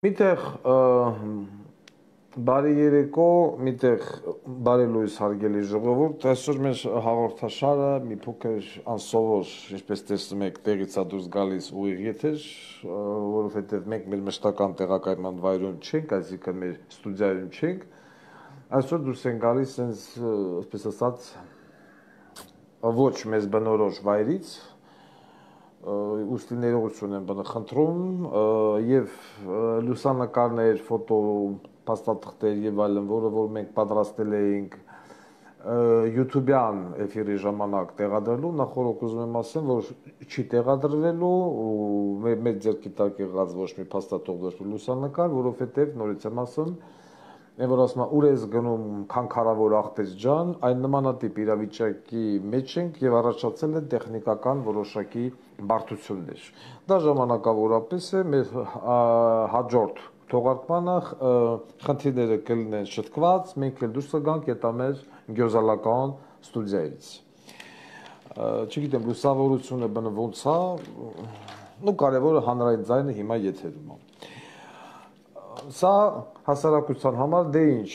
Միտեղ բարի երեկո, միտեղ բարի լույս հարգելի ժողովուրդ, այսօր մեր հաղորդաշարը մի փոքր անսովոր, ինչպես տեսնում եք, տեղից է դուրս գալիս ուղիղ եթեր, որովհետև մենք մեր մշտական տեղակայման վայրում չենք, այսինքն մեր ստուդիայում չենք, այսօր դուրս են գալիս sense, այսպես ասած, ոչ մեզ բնորոշ վայրից, ուստի ներողություն եմ խնդրում եւ լուսանկարներ, ֆոտո, փաստաթղթեր եւ այլն, որը որ մենք պատրաստել էինք YouTube-յան էֆիրի ժամանակ տեղադրելու, նախորդ ուզում եմ ասեմ, որ չի տեղադրվելու ու մեր ձեռքի տակ եղած ոչ մի փաստաթուղթ լուսանկար, որովհետեւ նորից եմ ասում, որ ասում եմ, ուր ես գնում քանքարավոր աղբեր ջան, այն նմանատիպ իրավիճակի մեջ ենք եւ առաջացել են տեխնիկական որոշակի բարդություններ։ Դա ժամանակավորապես է մեր հաջորդ թողարկմանը խնդիրները կլինեն շտկված, մենք էլ դուրս կգանք այդ մեր գյոզալական ստուդիայից։ Չգիտեմ, լուսավորությունը բնավ ոնց է, ու կարևորը հանրային ձայնը հիմա եթերում է։ Սա հասարակության համար դե ինչ,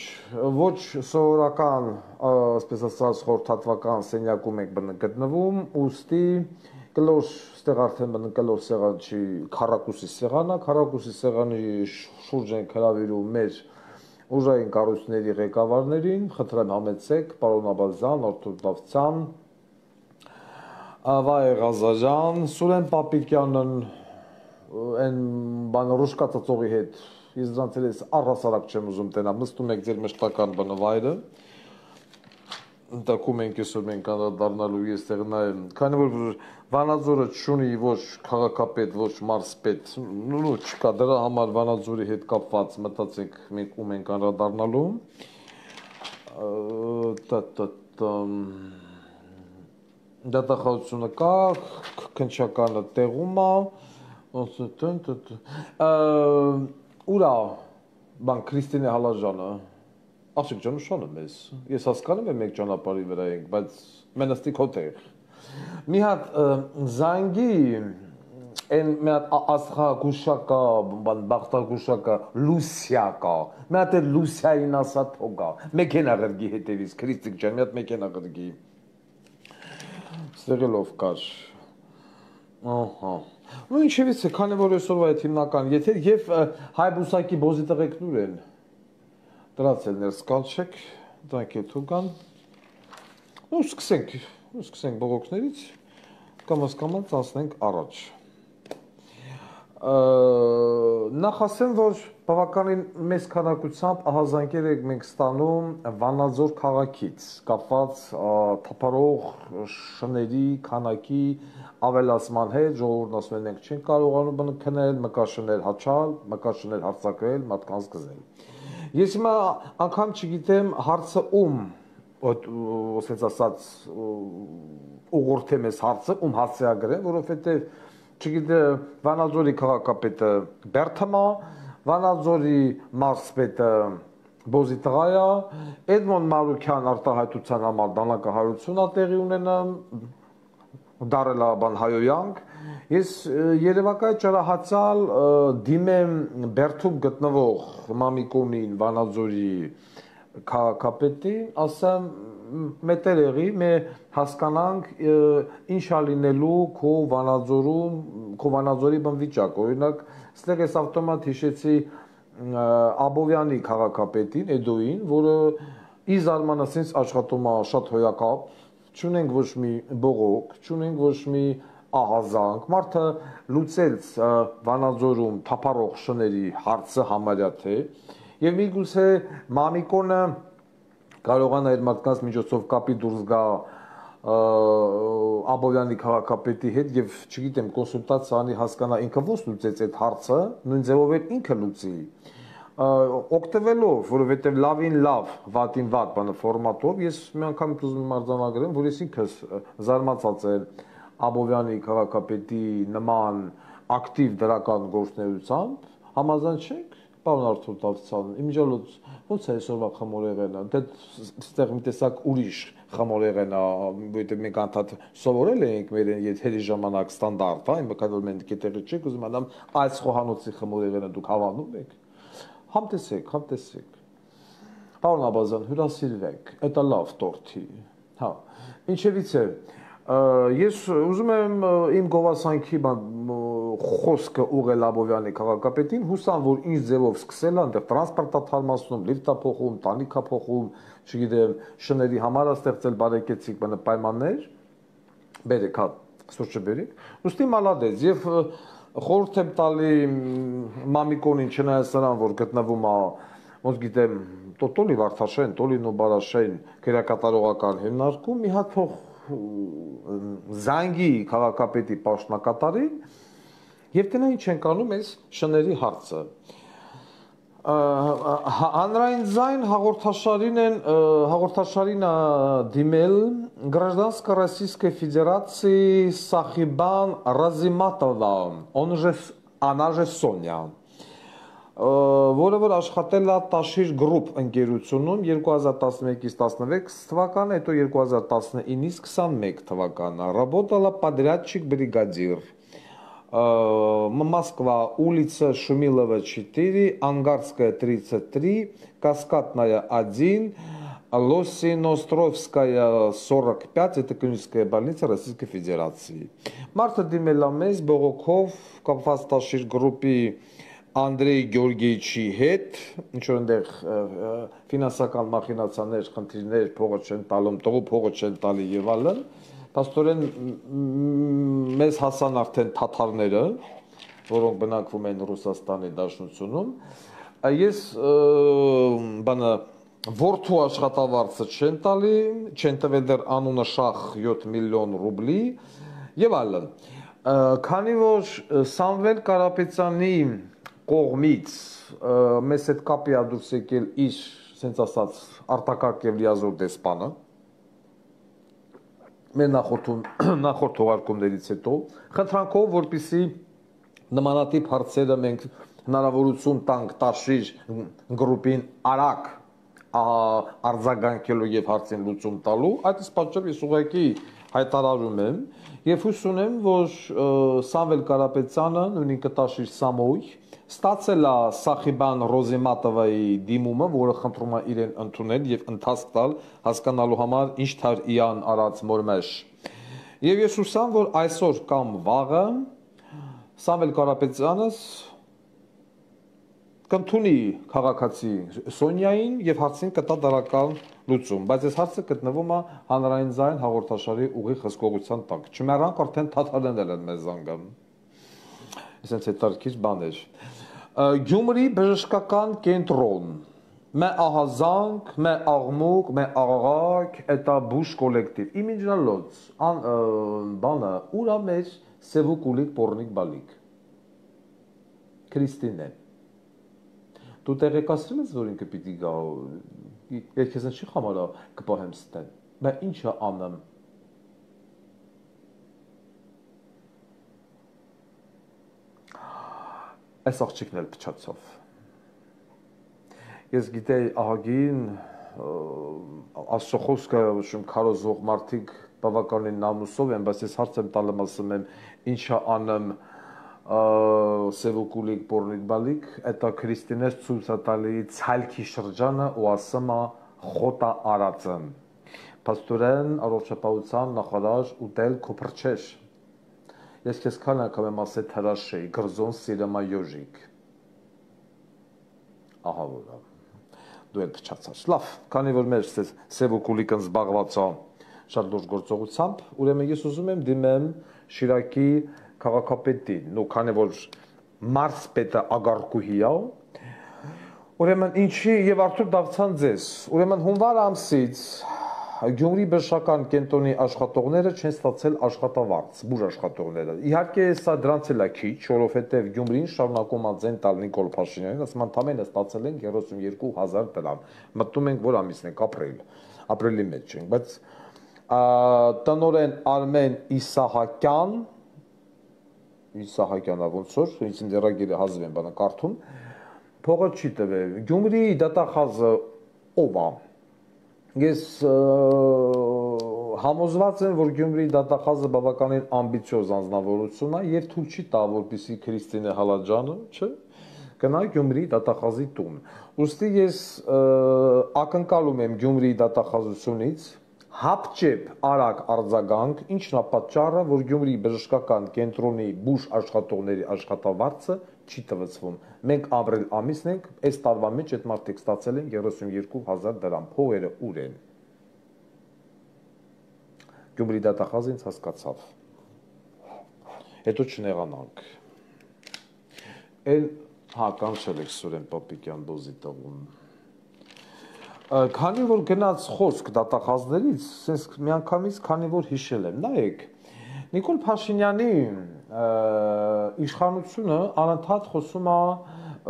ոչ սովորական, այսպես ասած, խորհրդատվական սենյակում եք գտնվում, ուստի կլոր ստեղ արդեն կլոր սեղան չի, քառակուսի սեղան է, քառակուսի սեղանի շուրջ ենք հրավիրում մեր ուժային կառույցների ղեկավարներին, խնդրեմ համեցեք, պարոն Աբազյան, Արթուր Դավթյան, Վայե Ղազարյան, Սուրեն Պապիկյանն, այն բան ռուշկա ծծողի հետ Ես դրանցել ես առհասարակ չեմ ուզում տենամ, նստում եք ձեր մշտական բնավայրը, ընտակում ենք այսօր մենք անդրադառնալու ես տեղ նայեմ, քանի որ Վանաձորը չունի ոչ քաղաքապետ, ոչ մարզպետ, նո չկա, դրա համար Վանաձորի հետ կապված մտածենք մենք ում ենք անդրադառնալու, դատախազությունը կա, քննչականը տեղում է, Ուրա, բան Քրիստինե Հալաժանը, աղջիկ ջանուշանը մեզ, ես հասկանում եմ մենք ճանապարհի վրա ենք, բայց մենստիկ հոթեղ։ Մի հատ զանգի, այն մի հատ աստղագուշակա, բախտագուշակա, Լուսիա կա, մի հատ էլ Լուսիային ասա թողա, մեքենա ղրգի հետևից, Քրիստիկ ջան, մի հատ մեքենա ղրգի, ստեղելով կար, ահա, ու ինչևից է, քանի որ այսօրվա այդ հիմնական եթեր և հայ բուսակի բոզի տղեկնուր են, դրած էլ ներս կանչեք, դրանք էլ թուգան, ու սկսենք բողոքներից, կամաց անցնենք առաջ։ Նախ ասեմ, որ բավականին մեծ քանակությամբ ահազանգեր ենք մենք ստանում Վանաձոր քաղաքից, կապված թափառող շների քանակի ավելացման հետ, ժողովուրդն ասում են մենք չենք կարողանում քնել, մկաշներ հաչալ, մկաշներ հարձակվել, մարդկանց գզել։ Ես հիմա անգամ չգիտեմ հարցը ում, ասենց ասած, ուղղորդեմ ես հարցը, ում հարցը է գրեմ, որովհետև չգիտեմ Վանաձորի քաղաքապետը Բերթամա, Վանաձորի մարզպետը Բոզի տղա է, Էդմոն Մարուքյան արտահայտության համար դանակահարություն է տեղի ունենամ, դարել է բան հայոյանք, ես երևակայ ճարահացալ դիմեմ Բերթում գտնվող Մամիկոնին Վանաձորի քաղաքապետին, ասեմ մետերեղի, մեր հասկանանք ինչ է լինելու քո Վանաձորի բնվիճակ, օրինակ, ստեղ ես ավտոմատ հիշեցի Աբովյանի քաղաքապետին, Էդոյին, որը ի զարմանս ինձ աշխատում է շատ հոյակապ, չունենք ոչ մի բողոք, չունենք ոչ մի ահազանգ, մարդը լուծեց Վանաձորում թափառող շների հարցը համարյա թե, և միգուցե Մամիկոնը կարողանա իր մարդկանց միջոցով կապի դուրս գա Աբովյանի քաղաքապետի հետ և չգիտեմ կոնսուլտացիա անի հասկանա ինքը ոնց լուծեց այդ հարցը, նույն ձևով էլ ինքը լուծի, օգտվելով, որովհետև լավին լավ, վատին վատ բանը ֆորմատով, ես մի անգամ ուզում եմ արձանագրեմ, որ ես ինքս զարմացած եմ Աբովյանի քաղաքապետի նման ակտիվ դրական գործունեությամբ, համաձայն չեք, Պարոն Արթուր Դավթյան, իմիջիալոց ոնց է այսօրվա խմորեղենը, դե ստեղ մի տեսակ ուրիշ խմորեղեն է, որտեղ մենք անդադ սովորել ենք մեր եթերի ժամանակ ստանդարտ, հա, իմը որ մենք գիտելի չեք, ուզում եմ այս խոհանոցի խմորեղենը դուք հավանում եք։ Համտեսեք։ Պարոն Աբազյան, հյուրասիրվեք, դա լավ տորթի, հա, ինչևից է, ես ուզում եմ իմ գովասանքի խոսքը ուղղել Աբովյանի քաղաքապետին, հուսամ, որ ինչ ձևով սկսել է, այնտեղ տրանսպորտա թարմացնում, լիֆտա փոխում, տանիքա փոխում, չգիտեմ, շների համար է ստեղծել բարեկեցիկ պայմաններ, բերեք, հա, սուրճը բերեք, ուստի մալադեց, եւ խորհուրդ եմ տալի Մամիկոնին, չնայած նրան, որ գտնվում է, ոնց գիտեմ, Տոլի Վարդաշեն, Տոլինո Բարաշեն, քերակատարողական հիմնարկում, մի հատ թող զանգի քաղաքապետի պաշտոնակատարին եւ տնային չենք անում այս շների հարցը հանրային ձայն հաղորդաշարին դիմել Гражданской Российской Федерации Сахибан Разиматова, она же Соня, որը որ աշխատել է Տաշիր գրուպ ընկերությունում 2011-ից 16 թվական, հետո 2019-ից 21 թվական, работала подрядчик бригадир, Москва, улица Шумилова 4, Ангарская 33, Каскадная 1, Лосиностровская 45, это клиническая больница Российской Федерации. Марта Димеламез, Богоков, կապված Տաշիր գրուպի Անդրեյ Գյորգիեչի հետ, ինչ-որ այնտեղ ֆինանսական մախինացիաներ, խնդիրներ, փողը չեն տալում, տղու փողը չեն տալի եւ այլն, փաստորեն մեզ հասան արդեն թաթարները, որոնք բնակվում են Ռուսաստանի Դաշնությունում, ես բանը որդու աշխատավարձը չեն տալի, չեն տվել դեռ անունը շախ 7 միլիոն ռուբլի եւ այլն, քանի որ Սամվել Կարապետյանի կողմից մեզ հետ կապի է դուրս եկել իր, սենց ասած, արտակարգ եւ լիազոր դեսպանը, մեր նախորդ թողարկումներից հետո, խնդրանքով, որպեսզի նմանատիպ հարցերը մենք հնարավորություն տանք Տաշիր գրուպին արագ արձագանքելու եւ հարցին լուծում տալու, այդ իսկ պատճառով ես ուղղակի հայտարարում եմ եւ հույս ունեմ, որ Սամվել Կարապետյանը, նույնիսկ Տաշիր Սամոյ, ստացել է Սախիբան Ռոզիմատովայի դիմումը, որը խնդրում է իրեն ընդունել եւ ընթացք տալ հասկանալու համար ինչ թար իան արած մորմեշ։ Եվ ես հուսամ, որ այսօր կամ վաղը Սամվել Կարապետյանը կընդունի քաղաքացի Սոնյային եւ հարցին կտա դրական լուծում, բայց այս հարցը գտնվում է հանրային ձայն հաղորդաշարի ուղիղ հսկողության տակ։ Չմեռանք արդեն թաթարներ են մեզ զանգում։ Այսինքն հետարքից բաներ։ Գյումրի բժշկական կենտրոն, մե ահազանգ, մե աղմուկ, մե աղաղակ, էտա բուշ կոլեկտիվ։ Իմիջնալոց, բանը, ուրա մեր սևուկուլիկ պորնիկ բալիկ։ Քրիստինե։ Դու տեղեկացրել ես, որ ինքը պիտի գա, երկեզն չի խամարա կպահեմ ստեն, բա ինչ է անեմ։ Այս աղջիկն էլ փչացավ։ Ես գիտեի ահագին ասոխոսկը շում քարոզող մարդիկ բավականին նամուսով են, բայց ես հարց եմ տալում, ասում եմ, ինչ է անեմ Սևուկուլիկ պորնիկ բալիկ, էտա Քրիստինես ցույց է տալի ցալքի շրջանը ու ասում է խոտա արածը։ Պաստորեն առողջապահության նախարար ուտել քոփրչեր։ Ես քեզ քան անգամ եմ ասել հրաշեի, գրզոն սիրեմա յոժիկ։ Ահա որա։ Դու էլ փչացած։ Լավ, քանի որ մեր Սևուկուլիկն զբաղված է շատ լուրջ գործողությամբ, ուրեմն ես ուզում եմ դիմեմ Շիրակի քաղաքապետին, ու քանի որ մարզպետը ագարկուհի է, ուրեմն ինչի եւ Արթուր Դավթյան ձեզ, ուրեմն հունվար ամսից Գյումրի բժշկական կենտրոնի աշխատողները չեն ստացել աշխատավարձ, բուժ աշխատողները։ Իհարկե սա դրանց էլ է քիչ, որովհետեւ Գյումրին շարունակում է ձեն տալ Նիկոլ Փաշինյանին, ասում ընդամենը ստացել են 32000 դրամ։ Մտնում ենք, որ ամիսն ենք ապրիլի մեջ ենք, բայց տնօրեն Արմեն Իսահակյանը ոնց որ ինձ դերագիրը հազիվ եմ բանը կարդում, փողը չի տվել։ Գյումրիի դատախազը ով է։ Ես համոզված եմ, որ Գյումրիի դատախազը բավականին ամբիցիոզ անձնավորություն է եւ թույլ չի տա, որպեսզի Քրիստինե Հալաջյանը, չէ, գնա Գյումրիի դատախազի տուն։ Ուստի ես ակնկալում եմ Գյումրիի դատախազությունից հապճեպ արագ արձագանք, ինչն է պատճառը, որ Գյումրիի բժշկական կենտրոնի բուժ աշխատողների աշխատավարձը չի տվեցվում։ Մենք ապրիլ ամիսն ենք, այս տարվա մեջ այդ մարդիկ ստացել են 32,000 դրամ, փողերը ուր են։ Գյումրիի դատախազը ինձ հասկացավ։ Հետո չնեղանանք։ Հա, կանչել եք Սուրեն Պապիկյան դոզի տղուն։ Քանի որ գնաց խոսք դատախազներից, sense միանգամից քանի որ հիշել եմ, նայեք, Նիկոլ Փաշինյանի իշխանությունը անընդհատ խոսում է,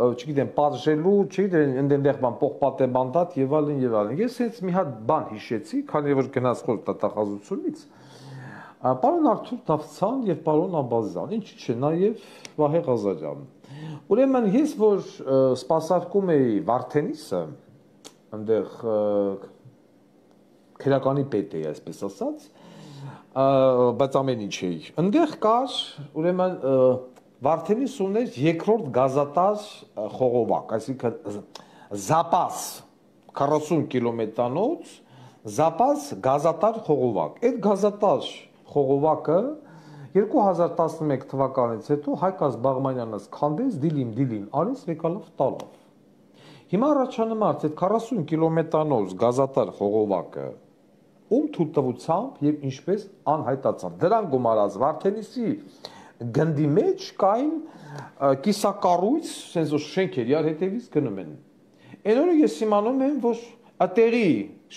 չգիտեմ, պատժելու, չգիտեմ, ընդդեմ բան պողպատե մանդատ եւ այլն եւ այլն։ Ես հենց մի հատ բան հիշեցի, քանի որ գնաց խոսք դատախազությունից, պարոն Արթուր Դավթյան եւ պարոն Աբազյան, ինչի՞ չէ, նաեւ Վահե Ղազարյան։ Ուրեմն ես որ սպասարկում էի Վարդենիսը, այնտեղ քերականի պետ էի, այսպես ասած, բայց ամեն ինչ էի։ Այնտեղ կար, ուրեմն Վարդենիս ուներ երկրորդ գազատար խողովակ, այսինքն զապաս 40 կիլոմետրանոց զապաս գազատար խողովակ։ Այդ գազատար խողովակը 2011 թվականից հետո Հայկազ Բաղմանյանս քանդեց, դիլիմ արեց, եկալավ տալավ։ Հիմա առաջանում է այդ 40 կիլոմետրանոց գազատար խողովակը ում թույլտվությամբ եւ ինչպես անհայտացան։ Դրան գումարած Վարդենիսի գնդի մեջ կային կիսակառույց, sense որ շենքեր իրար հետևից գնում են։ Այն օրը ես իմանում եմ, որ ատերի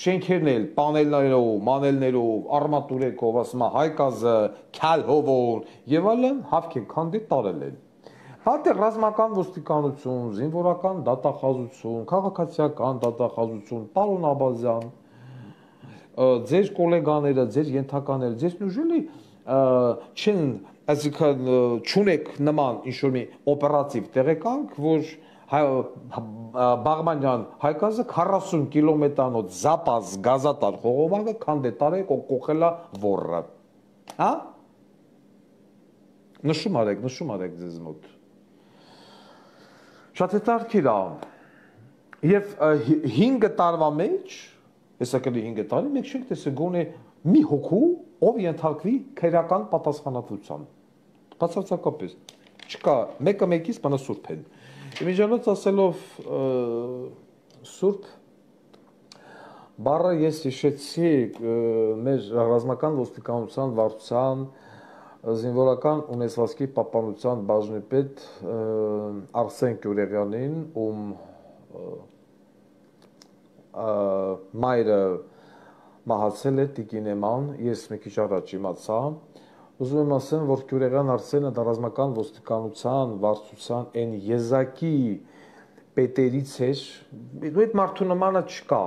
շենքերն էլ պանելներով, մանելներով, արմատուրեքով, ասում է Հայկազը, Քալհովոն եւ այլն հավքեն քանդի տարել են։ Հատե ռազմական ոստիկանություն, զինվորական դատախազություն, քաղաքացիական դատախազություն, պարոն Աբազյան, ձեր գոլեգաները, ձեր ենթականները, ձեզ ուժելի չեն, այսինքն չունեք նման ինչ-որ մի օպերատիվ տեղեկանք, որ Բաղմանյան Հայկազը 40 կիլոմետրանոց զապաս գազատար խողովակը քանդե տարեք կողելա ոռը։ Հա? Նշում արեք ձեզ մոտ։ Շատ հետաքրքիր է։ Եվ 5 տարվա մեջ, հեսա կլի 5 տարի, մենք չենք տեսել գոնե մի հոգու, ով ենթարկվի քերական պատասխանատվության։ Բացարձակապես չկա, մեկը մեկից բանը սուրբ են։ Իմիջանոց ասելով սուրբ բառը ես հիշեցի մեր ռազմական ոստիկանության վարչության զինվորական ունեցվածքի պահպանության բաժնի պետ Արսեն Գյուրեղյանին, ում մայրը մահացել է Տիկինեման, ես մի քիչ առաջ իմացա, ուզում եմ ասեմ, որ Գյուրեղյան Արսենը դա ռազմական ոստիկանության վարչության այն եզակի պետերից էր, այդ մարդու նմանը չկա,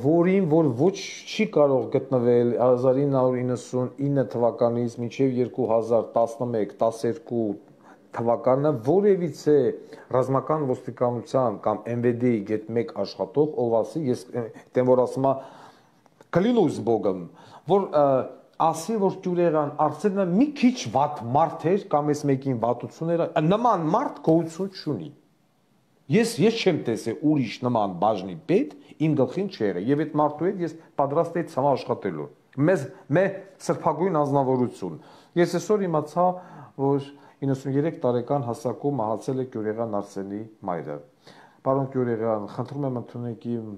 որին որ ոչ չի կարող գտնվել 1999 թվականից մինչև 2011-12 թվականը որևիցե ռազմական ոստիկանության կամ MVD-ի գետ մեկ աշխատող, ով ասի, ես դեմ որ ասում եմ կլինուս բոգում, որ ասի, որ Գյուրեղյան Արսենը մի քիչ վատ մարդ էր կամ այս մեկին վատությունները, նման մարդ գոյություն չունի։ Ես չեմ տեսել ուրիշ նման բաժնի պետ իմ գլխին չեղե եւ այդ մարդու հետ ես պատրաստ եի ցամա աշխատելու։ Մեզ սրբագույն անձնավորություն։ Ես այսօր իմացա, որ 93 տարեկան հասակում մահացել է Գյուրեղյան Արսենի մայրը։ Պարոն Գյուրեղյան, խնդրում եմ ընդունեք իմ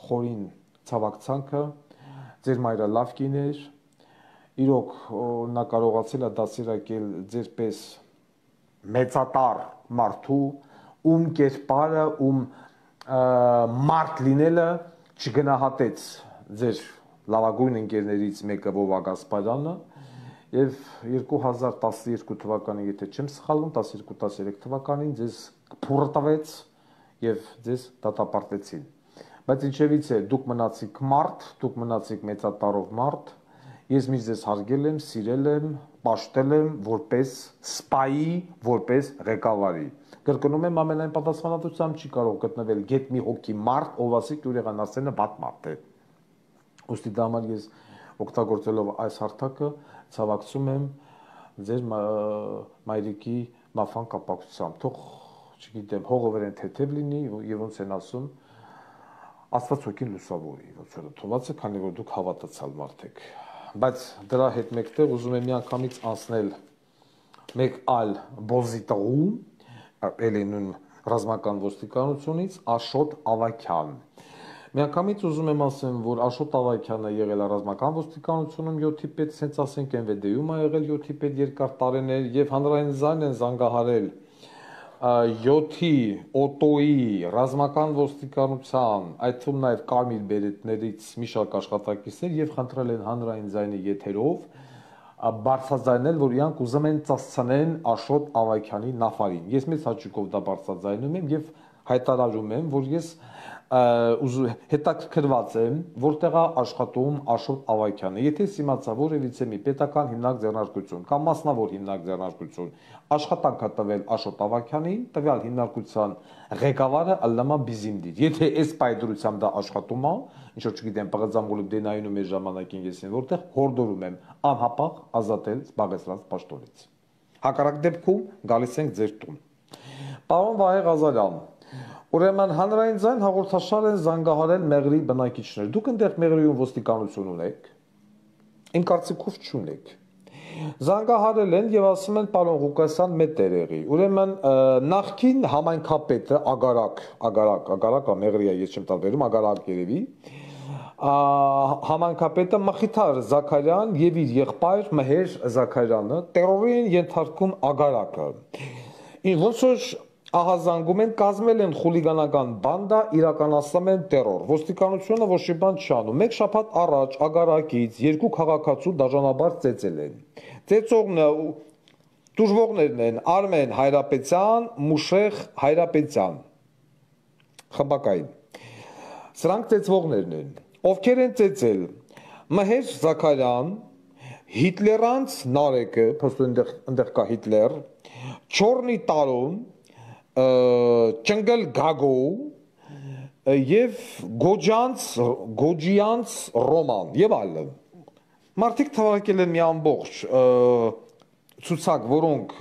խորին ցավակցանքը, ձեր մայրը լավ կին էր, իրոք նա կարողացել է դասերակել ձերպես մեծատար մարդու, ում կերպարը, ում մարդ լինելը չգնահատեց ձեր լավագույն ընկերներից մեկը Վովա Գասպարյանը եւ 2012 թվականին, եթե չեմ սխալվում, 12-13 թվականին ձեզ փուռ տվեց եւ ձեզ դատապարտեցին։ Բայց ինչևից է, դուք մնացիք մարդ, դուք մնացիք մեծատարով մարդ, ես միշտ ձեզ հարգել եմ, սիրել եմ, պաշտել եմ որպես սպայի, որպես ղեկավարի։ կրկնում եմ ամենայն պատասխանատվությամբ չի կարող գտնվել գետ մի հոգի մարդ, ով ասի Գյուրեղան Արսենը վատ մարդ է։ Ուստի դա համար ես օգտագործելով այս հարթակը ցավակցում եմ ձեր մայրիկի մաֆան կապակցությամբ, թող, չգիտեմ, հողը վրեն թեթև լինի եւ ոնց են ասում, Աստված հոգին լուսավորի, ոնց որ թողած է, քանի որ դուք հավատացալ մարդ եք։ Բայց դրա հետ մեկտեղ ուզում եմ միանգամից անցնել մեկ այլ բոզիտաղու, էլի նույն ռազմական ոստիկանությունից Աշոտ Ավագյան։ Միանգամից ուզում եմ ասեմ, որ Աշոտ Ավագյանը եղել է ռազմական ոստիկանությունում 7-ի պետ, սենց ասենք NVD-ում է եղել 7-ի պետ երկար տարիներ եւ հանրային զայն են զանգահարել 7-ի օտոյի ռազմական ոստիկանության, այդ թվում նաեւ կարմիր բերետներից մի շարք աշխատակիցներ եւ խնդրել են հանրային զայնի եթերով բարձրաձայնել, որ իրանք ուզում են ծածանեն Աշոտ Ավագյանի նավարին։ Ես մեծ հաճույքով դա բարձրաձայնում եմ եւ հայտարարում եմ, որ ես հետաքրքրված եմ, որտեղ է աշխատում Աշոտ Ավագյանը։ Եթե իմացա որևիցե մի պետական հիմնակ ձեռնարկություն կամ մասնավոր հիմնակ ձեռնարկություն աշխատանք է տվել Աշոտ Ավագյանին, տվյալ հիմնարկության ղեկավարը ըլլամա բիզիմդիր։ Եթե այս պայդրությամբ դա աշխատում է, ինչ որ չգիտեմ, Պղծամուլի դենայինում էր ժամանակին ես որտեղ հորդորում եմ անհապաղ ազատել զբաղեցրած պաշտոնից։ Հակառակ դեպքում գալիս ենք ձեր տուն։ Պարոն Վահե Ղազարյան, ուրեմն հանրային ձայն հաղորդաշար են զանգահարել Մեղրի բնակիչներ։ Դուք այնտեղ Մեղրիում ոստիկանություն ունեք։ Իմ կարծիքով չունեք։ Զանգահարել են եւ ասում են պարոն Ղուկասյան մետեր եղի։ Ուրեմն նախքին համայնքապետը Ագարակ, Մեղրիա ես չեմ տարբերում, Ագարակ երևի։ Համայնքապետը Մխիթար Զաքարյան եւ իր եղբայր Մհեր Զաքարյանը տերորի են ենթարկում Ագարակը։ Ոնց որ ահազանգում են, կազմել են խուլիգանական բանդա, իրականացնում են տերոր։ Ոստիկանությունը ոչ մի բան չանում։ Մեկ շաբաթ առաջ Ագարակից երկու քաղաքացու դաժանաբար ծեծել են։ Տուժվողներն են Արմեն Հայրապետյան, Մուշեղ Հայրապետյան։ Խմբակային։ Սրանք ծեծվողներն են։ Ովքեր են ծեծել։ Մհեր Զաքարյան, Հիտլերանց Նարեկը, փոստը այնտեղ կա Հիտլեր, Չորնի Տարոն, Ճնգլ Գագո եւ Գոջյանց Ռոման եւ այլն։ Մարդիկ թվարկել են մի ամբողջ ցուցակ, որոնք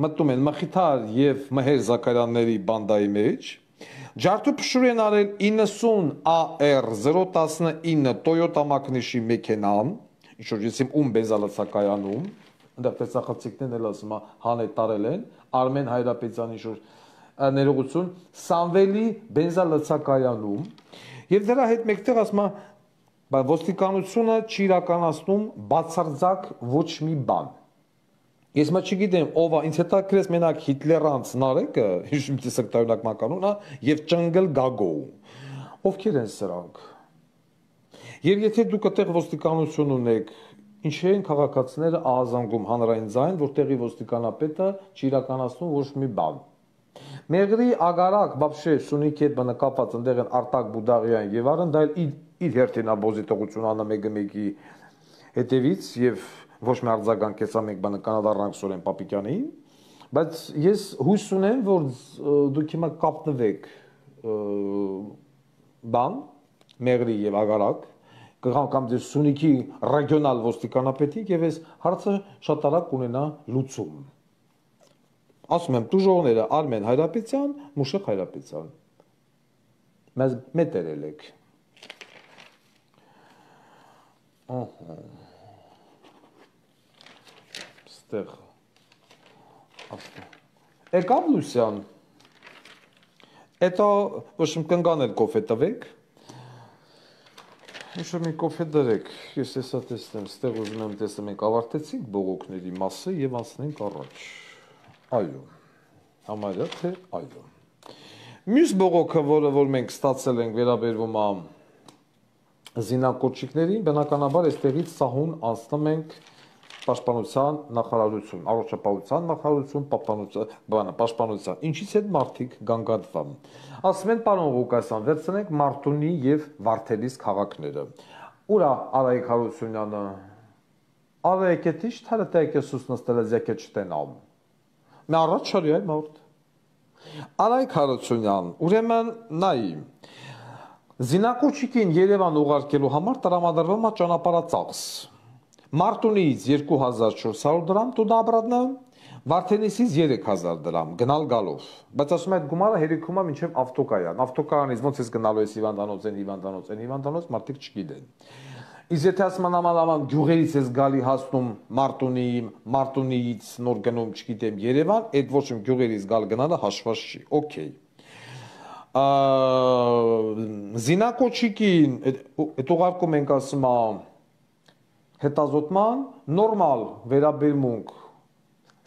մտնում են Մխիթար եւ Մհեր Զաքարյանների բանդայի մեջ, ջարդու փշուր են արել 90 AR 019 Toyota Magnus-ի մեքենան, ինչ որ ես ում բենզալացակայանում, այնտեղ տեսախցիկներն էլ ասում է հանե տարել են, Արմեն Հայրապետյանի ինչ որ ներողություն Սամվելի բենզալացակայանում եւ դրա հետ մեկտեղ ասում է ոստիկանությունը չի իրականացնում բացարձակ ոչ մի բան։ Ես մա չգիտեմ ով է, ինձ հետաքրքրեց մենակ Հիտլերանց Նարեկը, ինչ մի տեսակ տարօրինակ մականուն է, եւ Ճնգլ Գագո։ Ովքեր են սրանք։ Եվ եթե դուք այդտեղ ոստիկանություն ունեք, ինչի են քաղաքացիները ահազանգում հանրային ձայն, որտեղի ոստիկանապետը չի իրականացնում ոչ մի բան։ Մեղրի Ագարակ, բաբշե Սունիքի հետ բնակապած ընդեղ են Արտակ Բուդաղյան եւ արն դա իր հերթին աբոզիտողություն անը մեկը մեկի հետևից եւ ոչ մի արձագանք հեսա մենք բնականադառնանք Սուրեն Պապիկյանին, բայց ես հույս ունեմ, որ դուք հիմա կապնվեք բան Մեղրի եւ Ագարակ կամ դե Սունիքի ռեգիոնալ ոստիկանապետին եւ այս հարցը շատ արագ կունենա լուծում։ Ասում եմ դուժողները Արմեն Հայրապետյան, Մուշեղ Հայրապետյան։ Մեզ մետերել եք։ Ահա։ Ստեղ։ Աստա։ Եկավ Լուսյան։ Էտո ոչ իմ կնգանել կոֆե տվեք։ Ինչ մի կոֆե դրեք։ Ես հեսա տեսնեմ, ստեղ ուզում եմ տեսնեմ ենք ավարտեցինք բողոքների մասը եւ անցնենք առաջ։ Այո, համարյա թե այո։ Մյուս բողոքը, որ մենք ստացել ենք վերաբերվում է զինակոչիկներին, բնականաբար այստեղից սահուն անցնում ենք պաշտպանության նախարարություն, առողջապահության նախարարություն, պաշտպանության։ Ինչից են մարդիկ գանգատվում։ Ասում են պարոն Ղուկասյան, վերցնենք Մարտունի եւ Վարդելիս քաղաքները։ Ուրա Արայիկ Հարությունյանը Արայիկը ճիշտ հարթակ է սուսնստել զեկե չտենամ։ Մի առաջ շարի այ մարդ։ Արայք Հարությունյան, ուրեմն նայի Զինակոչիկին Երևան ուղարկելու համար տրամադրվում է ճանապարհածախս։ Մարտունից 2400 դրամ տուդա обратно, Վարդենիսից 3000 դրամ գնալ գալով։ Բայց ասում եմ այդ գումարը հերիքում է մինչև ավտոկայան։ Ավտոկայանից ոնց ես գնալու ես հիվանդանոց, մարդիկ չգիտեն։ Իսկ եթե ասում նամանավան գյուղերից ես գալի հասնում Մարտունիից նոր գնում, չգիտեմ, Երևան, այդ ոչ իմ գյուղերից գալ գնալը հաշված չի։ Okay։ Զինակոչիկին այդ ուղարկում ենք ասում հետազոտման, նորմալ վերաբերմունք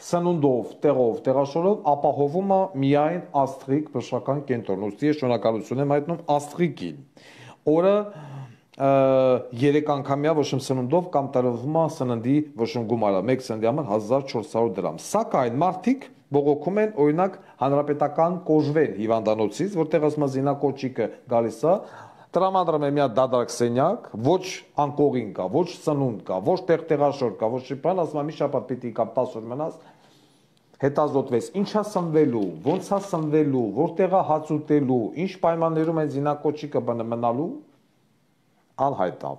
սնունդով, տեղով, տեղաշորով ապահովում է միայն Աստղիկ բժշկական կենտրոն։ Ուստի ես շնորհակալություն եմ հայտնում Աստղիկին, որը 3 անգամյա ոչ սնունդով կամ տրվում է սննդի ոչ գումարը, 1 սննդի համար 1400 դրամ։ Սակայն մարդիկ բողոքում են օրինակ հանրապետական կոժվեն հիվանդանոցից, որտեղ ասում է զինակոչիկը գալիս է, տրամադրում է մի հատ դատարկ սենյակ, ոչ անկողին կա, ոչ սնունդ կա, ոչ տեղաշոր կա, ոչ բան, ասում է մի շաբաթ պիտի կամ 10 օր մնաս, հետազոտվես, ինչա սնվելու, ոնց է սնվելու, որտեղ է հաց ուտելու, ինչ պայմաններում է զինակոչիկը մնալու, անհայտ է։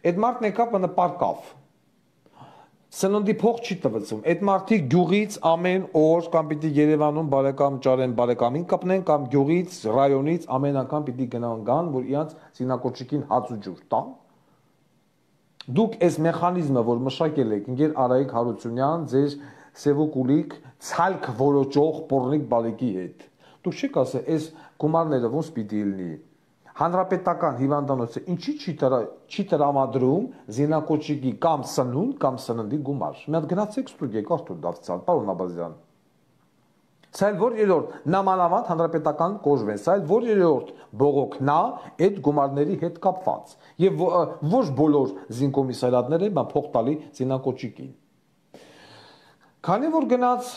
Այդ մարդն եկավ պարկավ, սննդի փող չի տվեցում, այդ մարդիկ գյուղից ամեն օր կամ պիտի Երևանում բարեկամ ճարեն բարեկամին կպնեն կամ գյուղից, ռայոնից ամեն անգամ պիտի գնան, որ իրանց զինակոչիկին հաց ու ջուր տան։ Դուք այս մեխանիզմը, որ մշակել եք, ինգեր Արայիկ Հարությունյան, ձեր սևուկուլիկ ցալք որոճող պորնիկ բալիկի հետ։ Դուք չեք ասել, այս գումարները ոնց պիտի լինի։ Հանրապետական հիվանդանոցը ինչի չի տրամադրում զինակոչիկի կամ սնունդ կամ սննդի գումար։ Մի հատ գնացեք ստուդիա, կարդուր դարձյալ, պարոն Աբազյան։ Սա էլ որ երրորդ նամանավանդ հանրապետական կոժվեն, սա էլ որ երրորդ բողոքն է այդ գումարների հետ կապված։ Եվ ոչ բոլոր զինկոմիսարիատները բան փող տալի զինակոչիկին։ Քանի որ գնաց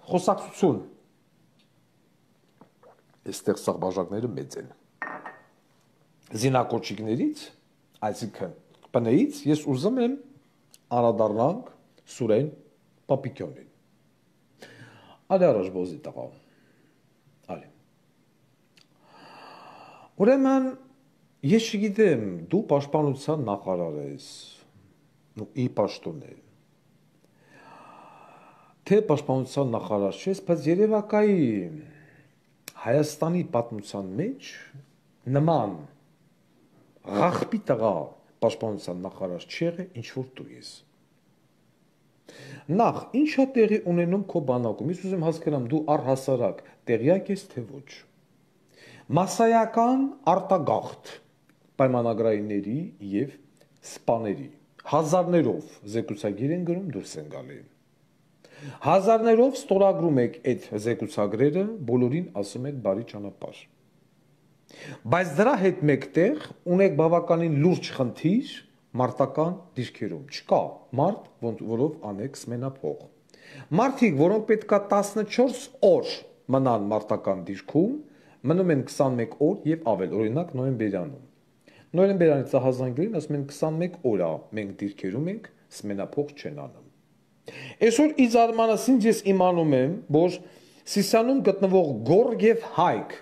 խոսակցություն, այստեղ սաղ բաժակները մեծ են։ Զինակոչիկներից, այսինքն պնեից ես ուզում եմ անդրադառնանք Սուրեն Պապիկյոնին։ Ալի առաջ բոզի տղա։ Ալի։ Ուրեմն ես չգիտեմ, դու պաշտպանության նախարար ես, ի պաշտոն է, թե պաշտպանության նախարար չես, բայց երևակայի Հայաստանի պատմության մեջ նման Աղախպի տղա պաշտպանության նախարար չեղե, ինչ որ դու ես։ Նախ, ինչա տեղի ունենում քո բանակում, ես ուզում հասկանամ, դու առհասարակ տեղյակ ես, թե ոչ։ Մասսայական արտագաղթ պայմանագրայինների և սպաների, հազարներով զեկուցագիր են գրում, դուրս են գալի։ Հազարներով ստորագրում եք այդ զեկուցագրերը, բոլորին ասում եք բարի ճանապարհ։ Բայց դրա հետ մեկտեղ ունեք բավականին լուրջ խնդիր մարտական դիրքերում։ Չկա մարդ, որով անեք սմենափող։ Մարդիկ, որոնք պետքա 14 օր մնան մարտական դիրքում, մնում են 21 օր եւ ավել, օրինակ նոյեմբերյանում։ Նոյեմբերյանից ահազանգելին ասում են 21 օր է մենք դիրքերում ենք, սմենափող չեն անում։ Այսօր իզարմանասին ես իմանում եմ, որ Սիսիանում գտնվող Գորգ եւ Հայք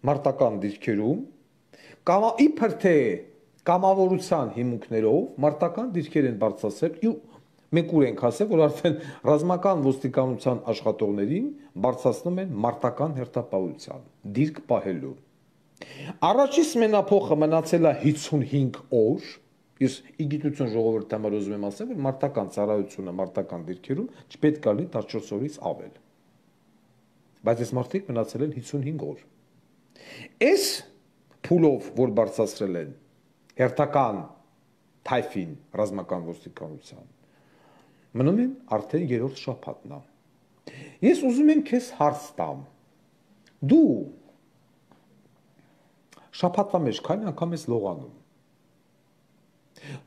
մարտական դիրքերում իբր թե կամավորության հիմունքներով մարտական դիրքեր են բարձրացել, մենք ուր ենք ասել, որ արդեն ռազմական ոստիկանության աշխատողներին բարձրացնում են մարտական հերթապահության դիրք պահելու։ Առաջի սմենափոխը մնացել է 55 օր, ես իգիտություն ժողովրդի համար ուզում եմ ասել, որ մարտական ծառայությունը մարտական դիրքերում չպետք է լինի 14 օրից ավել։ Բայց այս մարդիկ մնացել են 55 օր։ Այս փուլով, որ բարձրացրել են հերթական թայֆին ռազմական ոստիկանության, մնում են արդեն երրորդ շաբաթն է։ Ես ուզում եմ քեզ հարց տամ։ Դու շաբաթվա մեջ քանի անգամ ես լողանում։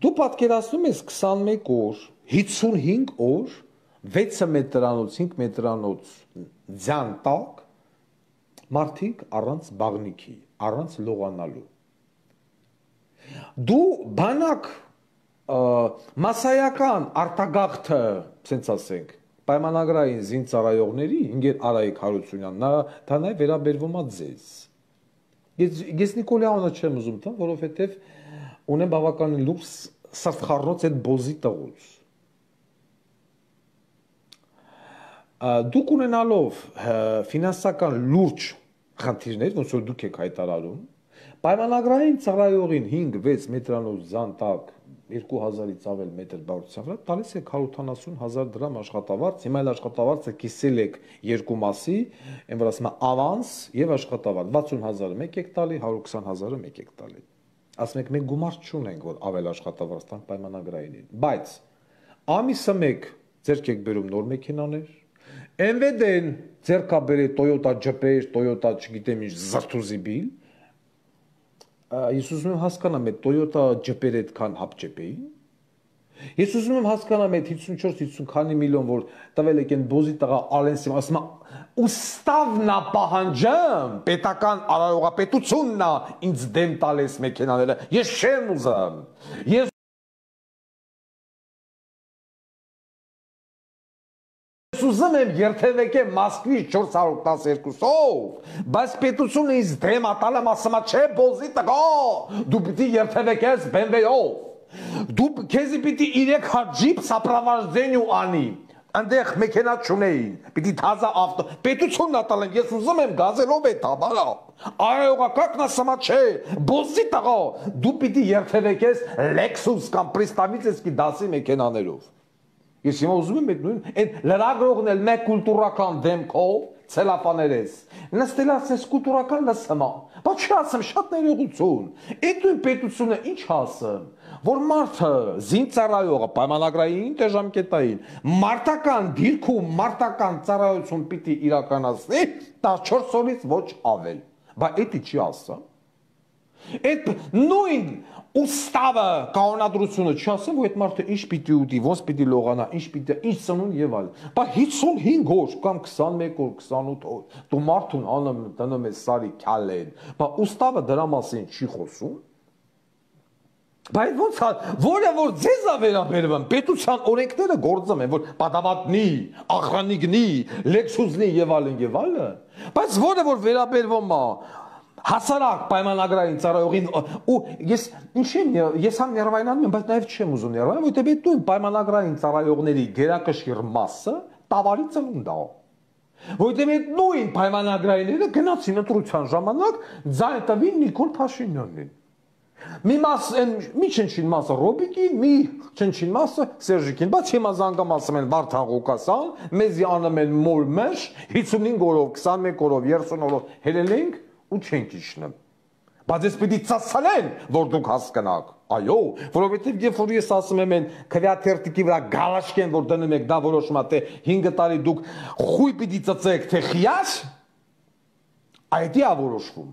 Դու պատկերացնում ես 21 օր, 55 օր, 6 մետրանոց, 5 մետրանոց ձյան տակ, մարդիկ առանց բաղնիքի, առանց լողանալու։ Դու բանակ մասսայական արտագաղթը, ասենք, պայմանագրային զինծառայողների ինգեր Արայիկ Հարությունյան, դա նաև վերաբերվում է ձեզ։ Ես Նիկոլյանովը չեմ ուզում տա, որովհետև ունեմ բավականին լուրջ սրտխառնոց այդ բոզի տղուց։ Դուք ունենալով ֆինանսական լուրջ խնդիրներ, ոնց որ դուք եք հայտարարում, պայմանագրային ծառայողին 5-6 մետրանոց զանտակ 2000-ից ավել մետր բարության վրա տալիս եք 170,000 դրամ աշխատավարձ, հիմա էլ աշխատավարձը կիսել եք երկու մասի, այն որ ասում է ավանս եւ աշխատավարձ 60,000-ը մեկ եք տալի, 120,000-ը մեկ եք տալի։ Ասում եք մենք գումար չունենք, որ ավել աշխատավարձ տանք պայմանագրայինին, բայց ամիսը մեկ ձեռք եք բերում նոր մեքենաներ, MVD-ն ձեռք է բերել Toyota Jeep, Toyota չգիտեմ ինչ զրթուզիբիլ, ես ուզում եմ հասկանամ այդ Toyota Jeep-երը այդքան հապճեպ էին։ Ես ուզում եմ հասկանամ այդ 54-50 քանի միլիոն, որ տվել եք այն բոզի տղա Ալենսին, ասում է ուստավն է պահանջում, պետական արարողապետությունն է ինձ դեմ տալիս մեքենաները, ես չեմ ուզում։ Ես ուզում եմ երթևեկե Մոսկվի 412-ով, բայց պետությունը ինձ դեմ ատալեմ ասում է չէ բոզի տղա, դու պիտի երթևեկես BMW-ով, դու քեզի պիտի 300 ջիպ սապրավաժդենյու անի, այնտեղ մեքենա չունեին, պիտի թազա ավտո, պետությունն ատալեմ, ես ուզում եմ գազելով է տաբալա, արայողակակն ասում է չէ, բոզի տղա, դու պիտի երթևեկես Lexus կամ Pristavitsky դասի մեքենաներով։ Ես հիմա ուզում եմ այդ նույն լրագրողն էլ մեկ կուլտուրական դեմքով ցելապաներես։ Նստել ասես կուլտուրական լսում, բայց չի ասեմ շատ ներողություն։ Այդ նույն պետությունը ինչ ասեմ, որ մարդը զինծառայողը պայմանագրային դժամկետային մարտական դիրքում մարտական ծառայություն պիտի իրականացնի 14 օրից ոչ ավել։ Բայց էդի չի ասեմ։ Այդ նույն ուստավը կանոնադրությունը չասեմ, որ այդ մարդը ինչ պիտի ուտի, ոնց պիտի լողանա, ինչ պիտի, ինչ ծնուն եւ այլ։ Բայց 55 օր կամ 21 օր, 28 օր դու մարդուն դնում ես սարի քալեն, բայց ուստավը դրա մասին չի խոսում։ Բայց ոնց է, որը որ ձեզ է վերաբերվում, պետության օրենքները գործում են, որ պատավատնի, ախրանիկնի, լեքսուսնի եւ այլն, բայց որը որ վերաբերվում է հասարակ պայմանագրային ծառայողին ու ես համ ներվայնանում եմ, բայց նաև չեմ ուզում ներվայնալ, որտեղ այդ նույն պայմանագրային ծառայողների գերակշիռ մասը տավարի ծնունդ է։ Որտեղ այդ նույն պայմանագրայինները գնացին ընտրության ժամանակ ձայն տվին Նիկոլ Փաշինյանին։ Մի չնչին մասը Ռոբիկին, մի չնչին մասը Սերժիկին, բայց հիմա զանգամ ասում են Վարդան Ղուկասյան, մեզի անում են մոր մեջ 55 օրով, 21 օրով, 30 օրով հելել ենք ու չենք իջնում։ Բայց ես պիտի ծածանեն, որ դուք հասկանաք։ Այո, որովհետև երբ որ ես ասում եմ այն քվեաթերթիկի վրա գալաշկեն, որ դնում եք, դա որոշում է, թե 5 տարի դուք խույ պիտի ծծեք, թե խիաս, այդի է որոշվում։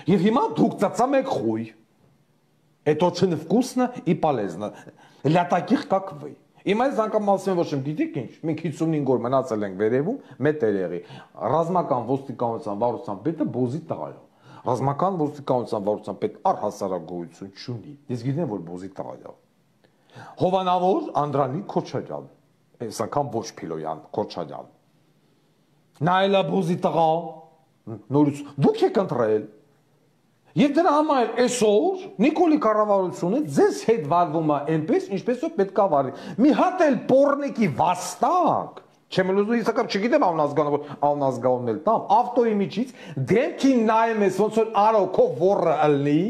Եվ հիմա դուք ծծամ եք խույ։ Это очень вкусно и полезно. Для таких, как вы. Հիմա ես անգամ ասում եմ, որ չեմ գիտեք ինչ, մենք 55 օր մնացել ենք վերևում, մետերերի, ռազմական ոստիկանության վարության պետը բոզի տղա է։ Ռազմական ոստիկանության վարության պետ առհասարակ գոյություն չունի։ Ես գիտեմ, որ բոզի տղա է։ Հովանավոր Անդրանիկ Քոչարյան, այս անգամ ոչ Փիլոյան, Քոչարյան։ Նա էլ է բոզի տղա, նորից դուք եք ընտրել։ Եվ դրա համար այսօր Նիկոլի կառավարությունը ձեզ հետ վարվում է այնպես, ինչպես որ պետք է վարվի։ Մի հատ էլ պորնիկի վաստակ, չեմ ուզում իսկական չգիտեմ անազգանունն էլ տամ, ավտոյի միջից դեմքին նայում ես ոնց որ արոքո ոռը ըլնի,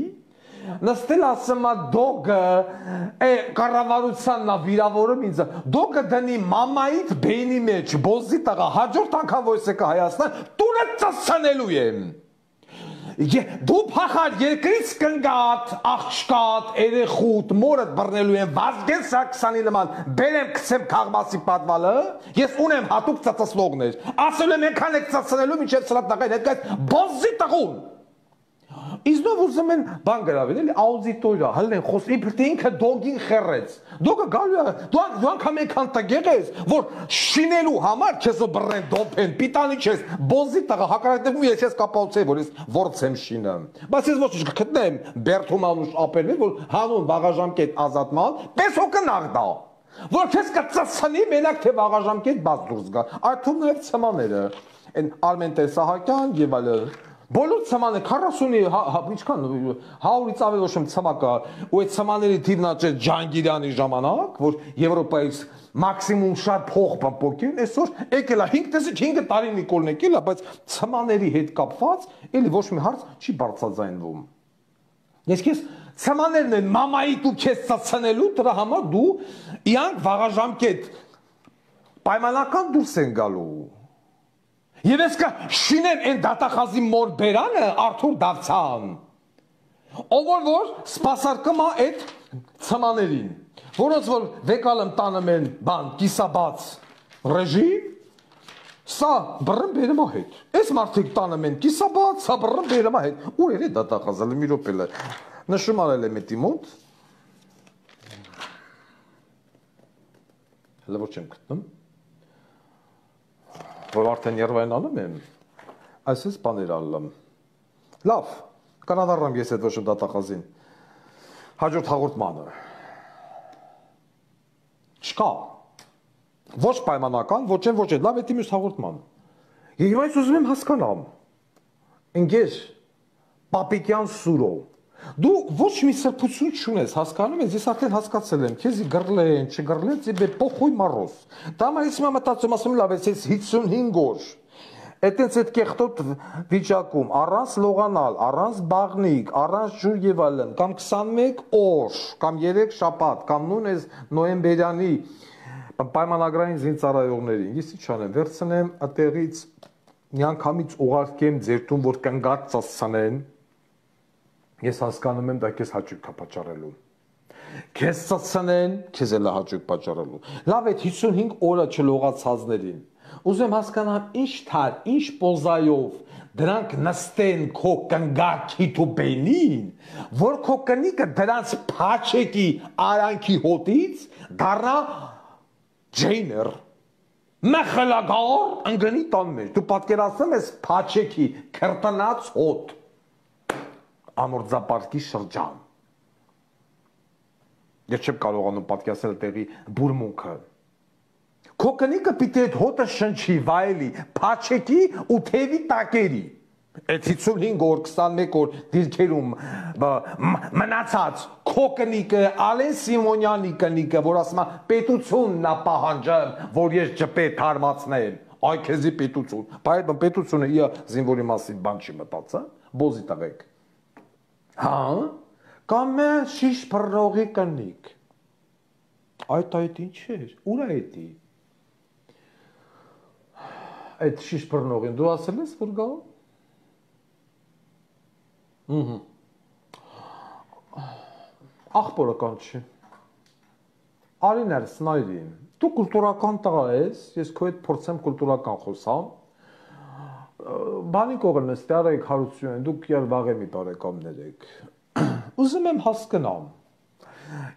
նստել ասում է դոգը կառավարությանն է վիրավորում ինձ, դոգը դնի մամայիդ բենի մեջ, բոզի տղա, հաջորդ անգամ որ ես եկա Հայաստան, տունը ծծանելու եմ։ Դու փախար երկրից կնգատ, աղջկատ, երեխուտ, մորդ բռնելու եմ, Վազգեն Սարգսյանի նման, բերեմ կցեմ քաղմասի պատվալը, ես ունեմ հատուկ ծծծլողներ, ասել եմ ենքան եք ծծնելու մինչև սրատնական հետ կայց, բոզի տղուն։ Իզնով ուզում են բան գրավել, էլի աուդիտորիա, հլեն խոս, իբր թե ինքը դոգին խերեց, դոգը գալու է, դու անգամ ենքան տգեղ ես, որ շինելու համար քեզ բռնեն դոփեն, պիտանի չես, բոզի տղա, հակառակներում ես ես կապացուցեի, որ ես ворց եմ շինեմ, բայց ես ոչ կգտնեմ Բերթում անուշ ապելներ, որ հանուն վաղաժամկետ ազատման, պես հոգը նաղդա, որ քեզ կծծնի մենակ թե վաղաժամկետ բաց դուրս գա։ Այդում նաև ցմաները, այն Արմեն Տեսահակյան եւ այլն։ Բոլոր ցմանը 40-ի ինչքան 100-ից ավելի ոչ ցմա կա, ու այդ ցմաների թիվն աճեց Ջանգիրյանի ժամանակ, որ Եվրոպայից մաքսիմում շատ փող պոկին, այսօր եկել է 5 տեսեք 5 տարի Նիկոլն եկել է, բայց ցմաների հետ կապված էլի ոչ մի հարց չի բարձրաձայնվում։ Ես քեզ ցմաներն են մամայի դու քեզ ծծնելու, դրա համար դու իրանք վաղաժամկետ պայմանական դուրս են գալու։ Եվ ես կշինեմ այն դատախազի մոր բերանը Արթուր Դավթյան, ով որ սպասարկում է այդ ցմաներին, որոնց որ վեկալում տանում են բան կիսաբաց ռեժիմ, սա բռն բերում է հետ։ Այս մարդիկ տանում են կիսաբաց, սա բռն բերում է հետ։ Ու էր դատախազը մի րոպե նշում արել եմ էտի մոտ։ Հələ ոչ եմ գտնում։ Որ արդեն երվային անում եմ, այսպես բաներ ալում։ Լավ, կանադարամ ես այդ ոչ դատախազին։ Հաջորդ հաղորդմանը։ Չկա։ Ոչ պայմանական, ոչ են, լավ էտի մյուս հաղորդման։ Եվ այս ուզում եմ հասկանամ։ Ընկեր Պապիկյան Սուրո, դու ոչ մի սրբություն չունես, հասկանում ես, ես արդեն հասկացել եմ, քեզի գրլեն, չգրլեն, тебе похуй мороз։ Դա համար ես մտածում ասում լավ, ես 55 օր այդտենց այդ կեղտոտ վիճակում, առանց լողանալ, առանց բաղնիկ, առանց ջուր եւ այլն, կամ 21 օր, կամ 3 շաբաթ, կամ նույն այս նոյեմբերյանի պայմանագրային զինծառայողներին, ես ինչ անեմ, վերցնեմ այդտեղից միանգամից ուղարկեմ ձեր տուն, որ կնգած ծածանեն, ես հասկանում եմ դա քեզ հաճույք կա պատճառելու։ Քեզ ծածանեն, քեզ էլ հաճույք պատճառելու։ Լավ է 55 օրը չլողացածներին։ Ուզում հասկանամ ինչ թար, ինչ պոզայով դրանք նստեն քո կնգակի թուբենին, որ քո կնիկը դրանց փաչեկի արանքի հոտից դառնա ջեյներ, մխլագար ընկնի տան մեջ։ Դու պատկերացնում ես փաչեկի քրտնած հոտ, ամորձապարկի շրջան։ Ես չեմ կարողանում պատկերացնել տեղի բուրմունքը։ Քո կնիկը պիտի այդ հոտը շնչի վայելի, փաչեկի ու թևի տակերի։ Այդ 55 օր, 21 օր դիրքերում մնացած քո կնիկը, Ալեն Սիմոնյանի կնիկը, որ ասում է պետությունն է պահանջում, որ ես ջպետ հարմացնեմ, այ քեզի պետություն։ Բայց պետությունը իր զինվորի մասին բան չի մտածա, բոզի տղեկ։ Հա, կամ է շիշ բռնողի կնիկ։ Այդ ինչ էր, ուր է էդի։ Այդ շիշ բռնողին դու ասել ես, որ գա։ Աղբորը կան չի։ Արիներ սնայրին, դու կուլտուրական տղա ես, ես քո հետ փորձեմ կուլտուրական խոսամ։ Բանի կողմն ես, տարեք հարություն, դուք յալ վաղեմի բարեկամներ եք։ Ուզում եմ հասկանամ։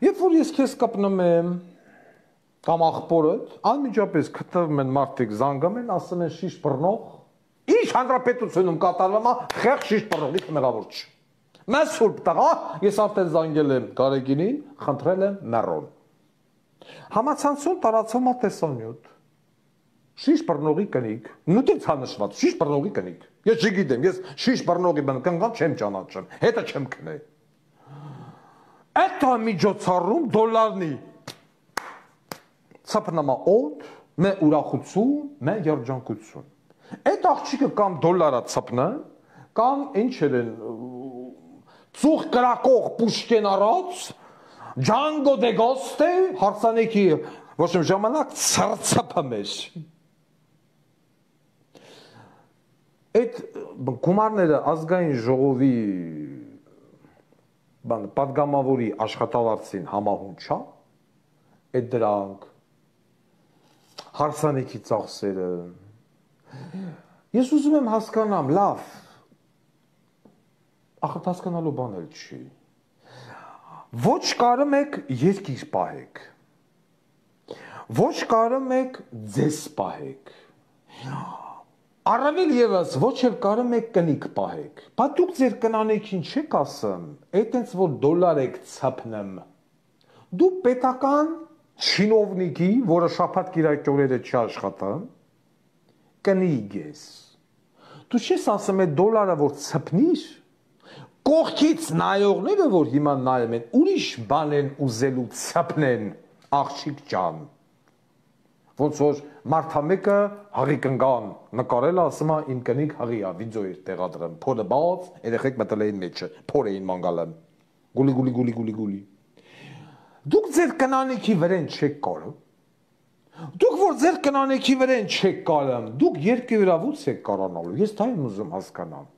Երբ որ ես քեզ կապնում եմ կամ աղբորդ, անմիջապես գտնում են մարդիկ զանգում են, ասում են շիշ բռնող, ինչ հանրապետությունում կատարվում է, խեղ շիշ բռնողի մեղավոր չի։ Մեզ սուրբ տղա, ես արդեն զանգել եմ Գարեգինին, խնդրել եմ մեռոն։ Համացանցում տարածում է տեսանյութ։ Շիշ բռնողի կնիկ, նույնպես հանշված, շիշ բռնողի կնիկ։ Ես չգիտեմ, ես շիշ բռնողի բան կնգան չեմ ճանաչում, հետը չեմ քնե։ Այդ միջոցառում դոլարնի ցապնամա օդ, մե ուրախություն, մե երջանկություն։ Այդ աղջիկը կամ դոլարա ցապնա, կամ ինչ են ծուխ կրակող Պուշկին առած, Ջանգո դե Գոստե հարսանեկի ոչ մի ժամանակ ցրցապում էր։ Այդ գումարները ազգային ժողովի բան պատգամավորի աշխատավարձին համահուն չա, այդ դրանք հարսանեկի ծախսերը։ Ես ուզում եմ հասկանամ, լավ, ախր հասկանալու բան էլ չի։ Ոչ կարում եք երկիր պահեք, ոչ կարում եք ձեզ պահեք, առավել ևս ոչ էլ կարում եք կնիկ պահեք, բա դուք ձեր կնանեքին չեք ասում, այդենց որ դոլար եք ցապնում, դու պետական չինովնիկի, որը շաբաթ կիրակի չի աշխատա, կնիկ ես։ Դու չես ասում այդ դոլարը, որ ցփնիր, կողքից նայողները, որ հիմա նայում են, ուրիշ բան են ուզելու ցփնեն, աղջիկ ջան։ Ոնց որ մարդամեկը հղի կնգան նկարել ասում է իմ կնիկ հղի է վիդեո էր տեղադրում փորը բաց երեխեք մտել էին մեջը փոր էին մանգալը գուլի դուք ձեր կնանիքի վրան չեք կարում դուք որ ձեր կնանիքի վրան չեք կարում դուք երկի վրավուց եք կարանալու ես դա եմ ուզում հասկանամ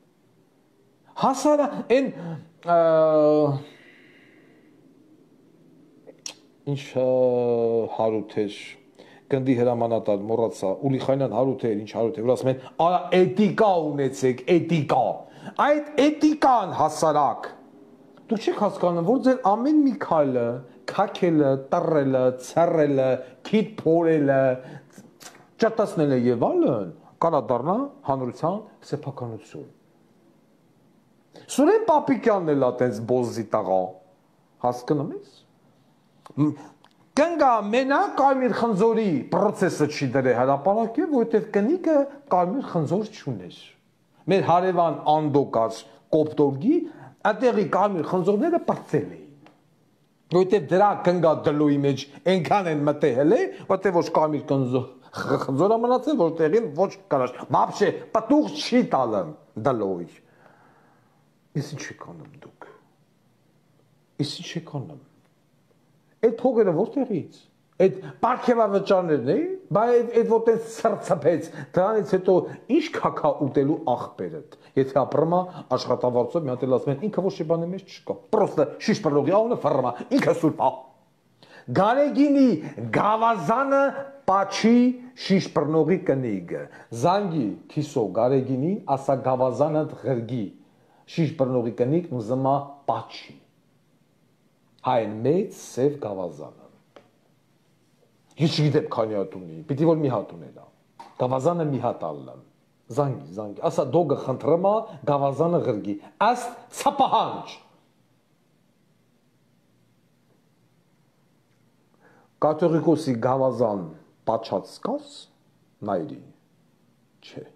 հասարա այն ինչ հարութեր Գնդի հրամանատար մոռացա Ուլիխանյան հարութեր ինչ հարութեր որ ասում են արա էթիկա ունեցեք էթիկա այդ էթիկան հասարակ դուք չեք հասկանում որ ձեր ամեն մի քայլը քաքելը տրելը ցռելը քիթ փորելը ճտասնելը եւ այլն կարա դառնա հանրության սեփականություն Սուրեն Պապիկյանն էլ այտենց բոզի տղա հասկանում ես Կնգա մենակ Կարմիր խնձորի պրոցեսը չի դրե հրապարակել, որովհետև կնիկը Կարմիր խնձոր չուներ։ Մեր հարևան Անդո կար Կոպտորգի, այդտեղի Կարմիր խնձորները պրծել էին։ Որովհետև դրա կնգա դլոյի մեջ այնքան են մտել է, որտեղ ոչ Կարմիր խնձորը մնացել, որտեղին ոչ կարաշ։ Բաբշե պտուղ չի տալը դլոյ։ Ես ինչ եք անում դուք։ Ես ինչ եք անում։ Այդ փողերը որտեղից այդ պարքեվավճարներն է բայ այդ որտեղ սրծփեց դրանից հետո ինչ քակա ուտելու աղբերդ եթե ապրումա աշխատավարձով մի հատ էլ ասում են ինքը ոչ մի բանի մեջ չկա պրոստը շիշ բռնողի անունը ֆռմա ինքը սուրբ Գարեգինի գավազանը պաչի շիշ բռնողի կնիգը զանգի քիսո Գարեգինի ասա գավազանը ղրգի շիշ բռնողի կնիգ ուզմա պաչի Այն մեծ սև գավազանը։ Ես չգիտեմ քանի հատ ունի, պիտի որ մի հատ ունենա։ Գավազանը մի հատ ալլամ։ Զանգի, ասա դոգը խնդրեմա գավազանը ղրգի։ Աստ ցապահանջ։ Կաթողիկոսի գավազան պաչած կաս նայրի։ Չէ։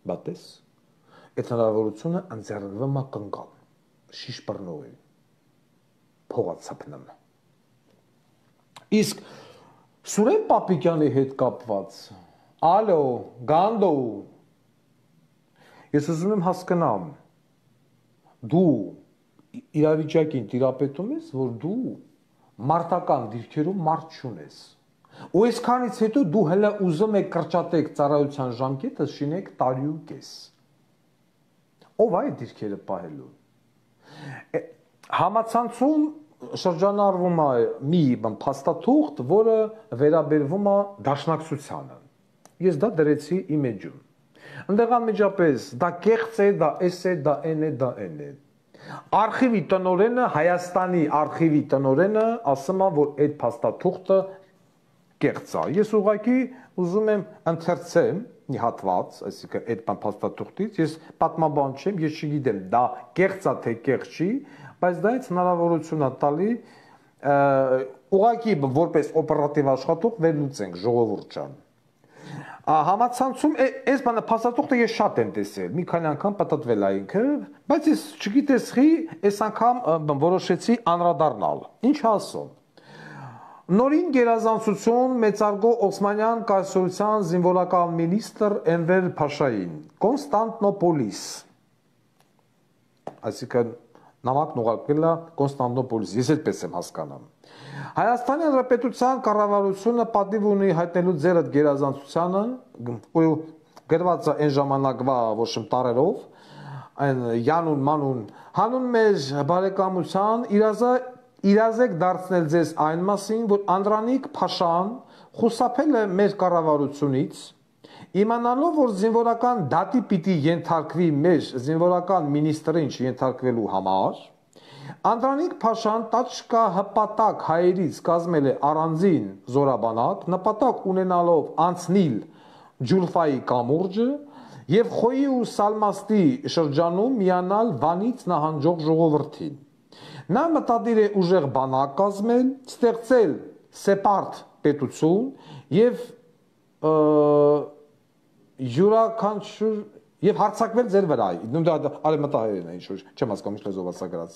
Բատես։ Այդ հնարավորությունը ընձեռվում է կնգալ։ Շիշ բռնողի։ Փողացապնեմ։ Իսկ Սուրեն Պապիկյանի հետ կապված ալո գանդո ես ուզում եմ հասկանամ դու իրավիճակին տիրապետում ես որ դու մարտական դիրքերում մարդ չունես ու այսքանից հետո դու հələ ուզում ես կրճատեք ծառայության ժամկետը շինեք տարի ու կես ով է դիրքերը պահելու Համացանցում շրջանառվում է մի փաստաթուղթ, որը վերաբերվում է դաշնակցությանը։ Ես դա դրեցի իմ էջում։ Այնտեղ անմիջապես դա կեղծ է, դա էս է, դա այն է, դա այն է։ Արխիվի տնօրենը, Հայաստանի արխիվի տնօրենը ասում է, որ այդ փաստաթուղթը կեղծ է։ Ես ուղղակի ուզում եմ ընթերցեմ մի հատված, այսինքն այդ փաստաթուղթից, ես պատմաբան չեմ, ես չգիտեմ դա կեղծ է թե կեղծ չի, բայց դա ինձ հնարավորություն է տալի ուղղակի որպես օպերատիվ աշխատող վերլուծենք ժողովուրդ ջան։ Համացանցում այս բանը փաստաթուղթը ես շատ եմ տեսել, մի քանի անգամ պատտվել է ինքը, բայց ես չգիտես խի, այս անգամ որոշեցի անդրադառնալ։ Ինչ ասում։ Նորին գերազանցություն մեծարգո Օսմանյան կայսրության զինվորական մինիստր Էնվեր Փաշային, Կոնստանտնոպոլիս։ Այսինքն նամակն ուղարկվել է Կոնստանտնոպոլիս, ես այդպես եմ հասկանում։ Հայաստանի Հանրապետության կառավարությունը պատիվ ունի հայտնելու ձեռդ գերազանցությանը, ու գրված է այն ժամանակվա ոչմ տարերով, այն յանուն մանուն, հանուն մեր բարեկամության իրազեկ դարձնել ձեզ այն մասին, որ Անդրանիկ Փաշան խուսափել է մեր կառավարությունից, իմանալով, որ զինվորական դատի պիտի ենթարկվի մեր զինվորական մինիստրին չենթարկվելու համար, Անդրանիկ Փաշան տաճկա հպատակ հայերից կազմել է առանձին զորաբանակ, նպատակ ունենալով անցնիլ Ջուլֆայի կամուրջը և Խոյի ու Սալմաստի շրջանում միանալ Վանից նահանջող ժողովրդին։ Նա մտադիր է ուժեղ բանակ կազմել, ստեղծել սեպարտ պետություն եւ յուրաքանչյուր եւ հարցակվել ձեր վրա։ Նույն դա արեմտահայերեն է, ինչ որ չեմ հասկանում ինչ լեզվով ասա գրած։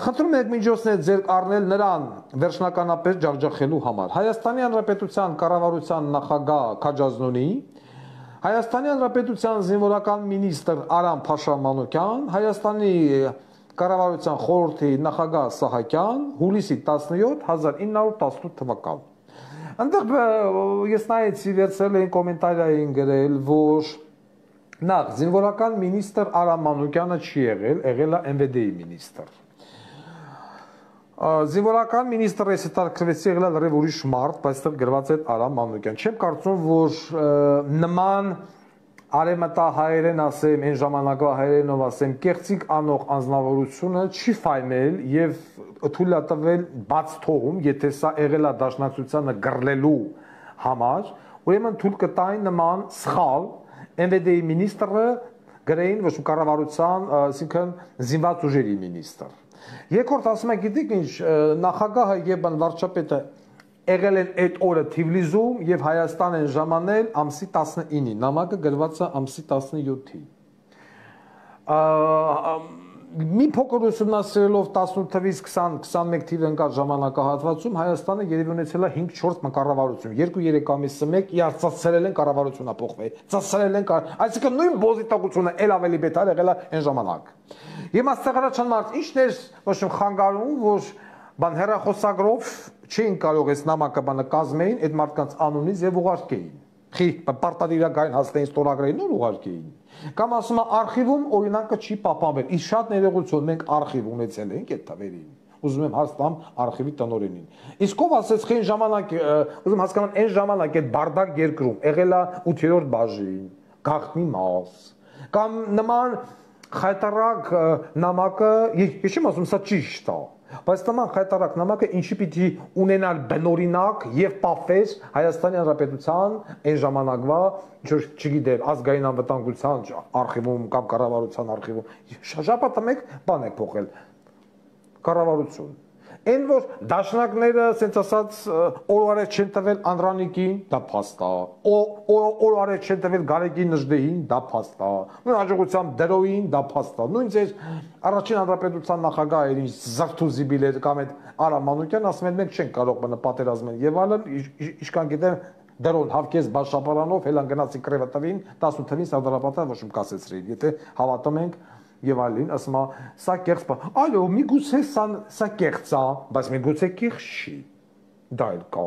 Խնդրում եք միջոցներ ձեր առնել նրան վերջնականապես ջախջախելու համար։ Հայաստանի Հանրապետության կառավարության նախագահ Քաջազնունի, Հայաստանի Հանրապետության զինվորական մինիստր Արամ Փաշամանոկյան, Հայաստանի կառավարության խորհրդի նախագահ Սահակյան, հուլիսի 17 1918 թվական։ Այնտեղ ես նայեցի, վերցրել էին կոմենտարի էին գրել, որ նախ զինվորական մինիստր Արամ Մանուկյանը չի եղել, եղել է MVD-ի մինիստր։ Զինվորական մինիստրը ես հետաքրքրվեցի, եղել է լրիվ ուրիշ մարդ, բայց այդտեղ գրված է Արամ Մանուկյան։ Չեմ կարծում, որ նման արեմտահայերեն ասեմ, այն ժամանակվա հայերենով ասեմ, կեղծիք անող անձնավորությունը չի ֆայմել եւ թույլ է տվել բաց թողում, եթե սա եղել է դաշնակցությանը գրլելու համար, ուրեմն թույլ կտային նման սխալ MVD-ի մինիստրը գրեին ոչ կառավարության, այսինքն զինված ուժերի մինիստր։ Երկրորդ ասում եք, գիտեք ինչ, նախագահը եւ վարչապետը եղել են այդ օրը Թիֆլիսում եւ Հայաստան են ժամանել ամսի 19-ին, նամակը գրված է ամսի 17-ի։ Մի փոքր ուսումնասիրելով 18 թվից 20-21 թիվ ընկած ժամանակահատվածում Հայաստանը երևի ունեցել է 5-4 կառավարություն, 2-3 ամիսը մեկ իարծացրել են կառավարությունը փոխվել, ծածրել են, այսինքն նույն բոզիտակությունը ել ավելի բետար եղել է այն ժամանակ։ Եվ այստեղ առաջան մարդ ինչն էր ոչ խանգարում, որ բան հերախոսագրով չէին կարող այս նամակը բանը կազմեին այդ մարդկանց անունից եւ ուղարկեին։ Խի պարտադիրական հասնեին ստորագրեին ու ուղարկեին։ Կամ ասում է արխիվում օրինակը չի պահպանվել։ Իսկ շատ ներողություն մենք արխիվ ունեցել ենք այդ թվերին։ Ուզում եմ հաստամ արխիվի տնօրենին։ Իսկ ով ասեց խին ժամանակ, ուզում հասկանամ այն ժամանակ այդ բարդակ երկրում եղել է 8-րդ բաժին, գաղտնի մաս, կամ նման խայտարակ նամակը, ես չեմ ասում սա ճիշտ է, բայց նման խայտարակ նամակը ինչի պիտի ունենալ բնօրինակ եւ պահվեր Հայաստանի Հանրապետության այն ժամանակվա, ինչ չգիտեմ, ազգային անվտանգության արխիվում կամ կառավարության արխիվում, շապատը մեկ բան եք փոխել, կառավարություն։ Այն որ դաշնակները, ասենց ասած, օրարե չեն տվել Անդրանիկին, դա փաստ է, օրարե չեն տվել Գարեգին Նժդեհին, դա փաստ է, նույն հաջողությամբ Դրոյին, դա փաստ է, նույն ձեր առաջին հանրապետության նախագահերին Զարթուզիբիլեր կամ այդ Արամ Մանուկյան ասում են մենք չենք կարող բանը պատերազմել եւ այլն, իշքան գիտեմ Դրոն հավքես բաշապարանով հելան գնացի Կրևատավին 18 թվին Սարդարապետը ոչ մի կասեցրին, եթե հավատում ենք եւ այլն, ասում է, սա կեղծ բա։ Այո, միգուցե սա կեղծ է, բայց միգուցե կեղծ չի։ Դա էլ կա։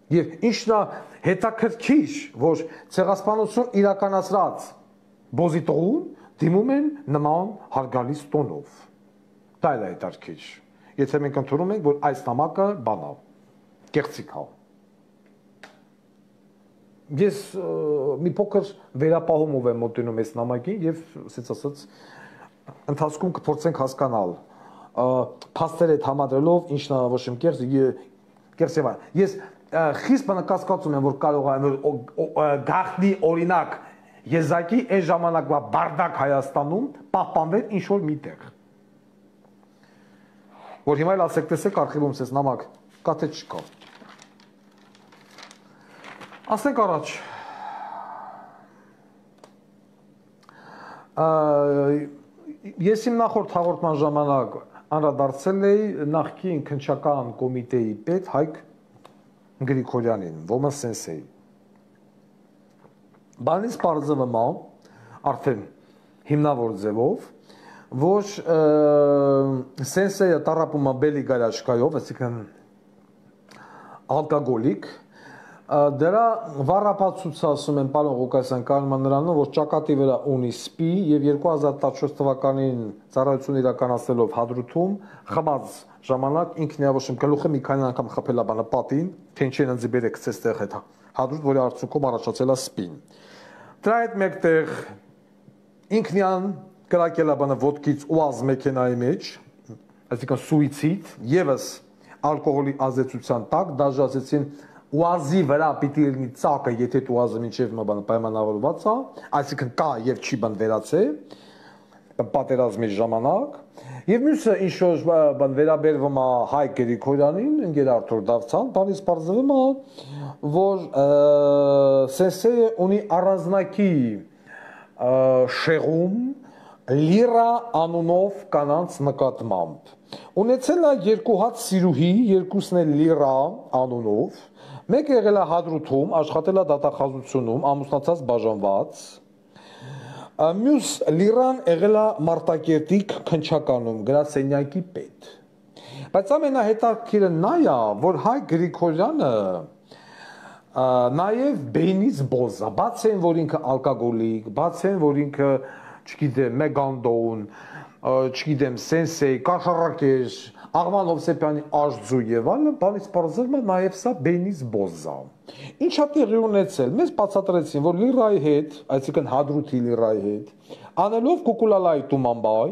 Եվ ինչն է հետաքրքիր, որ ցեղասպանություն իրականացրած բոզիտողում դիմում են նման հարգալից տոնով։ Դա էլ է հետաքրքիր։ Եթե մենք ընդունում ենք, որ այս նամակը բան է, կեղծիք է։ Ես մի փոքր վերապահումով եմ մոտենում այս նամակին եւ ասած ասած ընթացքում կփորձենք հասկանալ փաստեր այդ համադրելով ինչն է ոչ իմ կեղծ եւ ես խիստ բնակացկացում եմ որ կարող է գաղտնի օրինակ եզակի այն ժամանակվա բարդակ Հայաստանում պահպանվել ինչ որ միտեղ որ հիմա էլ ասեք տեսեք արխիվում ցես նամակ կա թե չկա Ասենք առաջ, ես իմ նախորդ հաղորդման ժամանակ անդրադարձել էի նախկին քննչական կոմիտեի պետ Հայկ Գրիգորյանին, Women Sensei։ Բանից պարզվում է, արդեն հիմնավոր ձևով, որ Sensei-ը տառապում է բելի գարաշկայով, այսինքն ալկոգոլիկ, Դրա վառապացույց ասում են պարոն Ղուկասյան կանոնը նրանով, որ ճակատի վրա ունի սպի եւ 2014 թվականին ծառայություն իրականացնելով Հադրութում խմած ժամանակ ինքն իավոշում գլուխը մի քանի անգամ խփել է բանը պատին, թե ինչեն ընձիբերը գցեց տեղ հետ Հադրութ, որի արդյունքում առաջացել է սպին։ Դրա հետ մեկտեղ ինքնյան կրակել է բանը ոդկից ուազ մեքենայի մեջ, այսինքն սուիցիդ, եւս ալկոհոլի ազդեցության տակ դաժացեցին Ուազի վրա պիտի լինի ծակը, եթե ուազը մինչև պայմանավորված է, այսինքն կա եւ չի բան վերացե, պատերազմի ժամանակ եւ մյուսը ինչ որ բան վերաբերվում է Հայկ Գրիգորյանին, ընկեր Արթուր Դավթյան, բանից բարձվում է, որ Սենսեյը ունի առանձնակի շեղում Լիրա անունով կանանց նկատմամբ։ Ունեցել է երկու հատ սիրուհի, երկուսն էլ Լիրա անունով, մեկը եղել է Հադրութում, աշխատել է դատախազությունում, ամուսնացած բաժանված, մյուս Լիրան եղել է Մարտակերտի քնչականում, գրասենյակի պետ։ Բայց ամենահետաքրքիրը նա է, որ Հայկ Գրիգորյանը նաև բենից բոզ է, բաց են, որ ինքը ալկոգոլիկ, բաց են, որ ինքը չգիտեմ, Մեգանդոն, չգիտեմ, Սենսեյ, Կաշառակեր, Աղման Հովսեփյանի աշձու եւ այլն, բանից բարձրում է նաև սա բենից բոզ է։ Ինչա տեղի ունեցել, մեզ բացատրեցին, որ Լիրայի հետ, այսինքն Հադրութի Լիրայի հետ, անելով կուկուլալայի տումանբայ,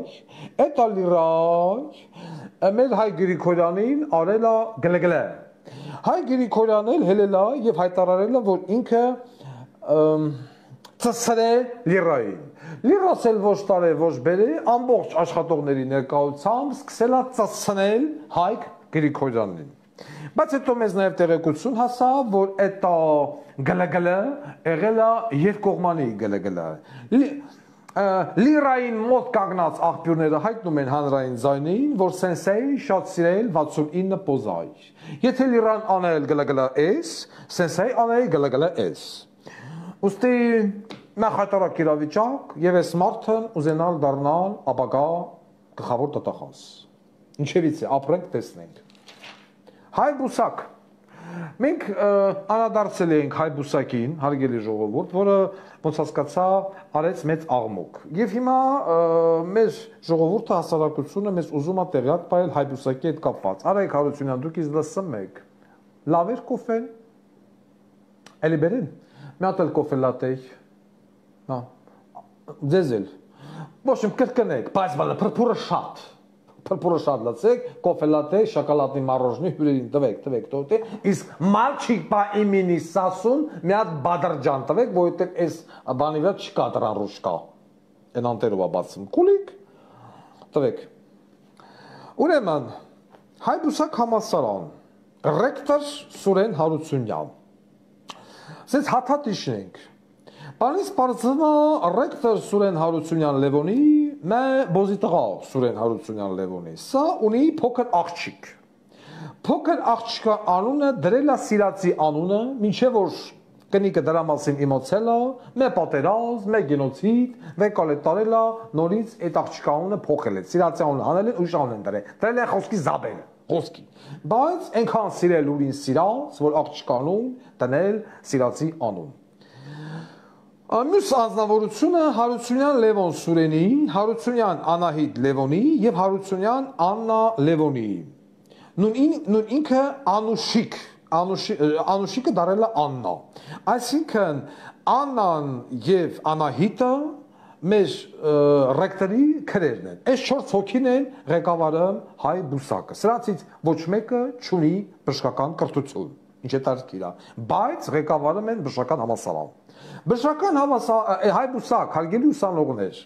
էտա Լիրայ մեր Հայ Գրիգորյանին արել է գլգլե։ Հայ Գրիգորյանն էլ հելել է եւ հայտարարել է, որ ինքը ծսրել Լիրային։ Լիրասել ոչ տարե ոչ բերե, ամբողջ աշխատողների ներկայությամբ սկսել է ծսնել Հայկ Գրիգորյանին։ Բայց հետո մեզ նաև տեղեկություն հասավ, որ էտա գլգլը եղել է երկկողմանի գլգլը։ Լիրային մոտ կանգնած աղբյուրները հայտնում են հանրային ձայնին, որ Սենսեյ շատ սիրել 69 պոզայ։ Եթե Լիրան անել գլգլը S, Սենսեյ անել գլգլը S։ Ուստի նախատարակ իրավիճակ եւ այս մարդն ուզենալ դառնալ ապագա գլխավոր դատախազ։ Ինչևից է, ապրենք տեսնենք։ Հայ Բուսակ։ Մենք անդրադարձել ենք Հայ Բուսակին, հարգելի ժողովուրդ, որը ոնց հասկացա, արեց մեծ աղմուկ։ Եվ հիմա մեր ժողովուրդը հասարակությունը մեզ ուզում է տեղյակ պահել Հայ Բուսակի հետ կապված։ Արայք Հարությունյան, դուք ինձ լսում եք։ Լավ էր կոֆեն։ Էլի բերեն։ Մի հատ էլ կոֆե լատե։ Նա ձեզ էլ։ Ոչ իմ կրկնեք, բայց բանը փրփուրը շատ։ Փրփուրը շատ լացեք, կոֆե լատե, շոկոլադի մառոժնի հյուրերին տվեք, տոտե, իսկ մալչիկ բա իմինի սասուն մի հատ բադրջան տվեք, որովհետև այս բանի վրա չկա դրան ռուշկա։ Այն անտերով է բացում։ Կուլիկ տվեք։ Ուրեմն Հայ Բուսակ համալսարան, ռեկտոր Սուրեն Հարությունյան։ Սենց հաթաթիշնենք։ Բանից բարձրնա ռեկտոր Սուրեն Հարությունյան Լևոնի մե բոզի տղա Սուրեն Հարությունյան Լևոնի։ Սա ունի փոքր աղջիկ։ Փոքր աղջկա անունը դրել է Սիրացի անունը, մինչև որ կնիկը դրա մասին իմացել է, մե պատերազմ, մե գենոցիդ, վեկալ է տարել է, նորից այդ աղջկա անունը փոխել է։ Սիրացի անունը հանել են, ուրիշ անուն են դրել։ Դրել է խոսքի Զաբելը, խոսքի։ Բայց այնքան սիրել ուրին սիրած, որ աղջկանուն դնել Սիրացի անուն։ Մյուս անձնավորությունը Հարությունյան Լևոն Սուրենի, Հարությունյան Անահիտ Լևոնի եւ Հարությունյան Աննա Լևոնի։ Նույն ինքը Անուշիկ, Անուշիկը դարել է Աննա։ Այսինքն Աննան եւ Անահիտը մեր ռեկտորի քրերն են։ Այս 4 հոգին են ղեկավարը Հայ Բուսակը։ Սրանցից ոչ մեկը չունի բժշկական կրթություն, ինչ է տարիքիրա, բայց ղեկավարում են բժշկական համալսարան։ Բժշկական Հայ Բուսակ, հարգելի ուսանողներ,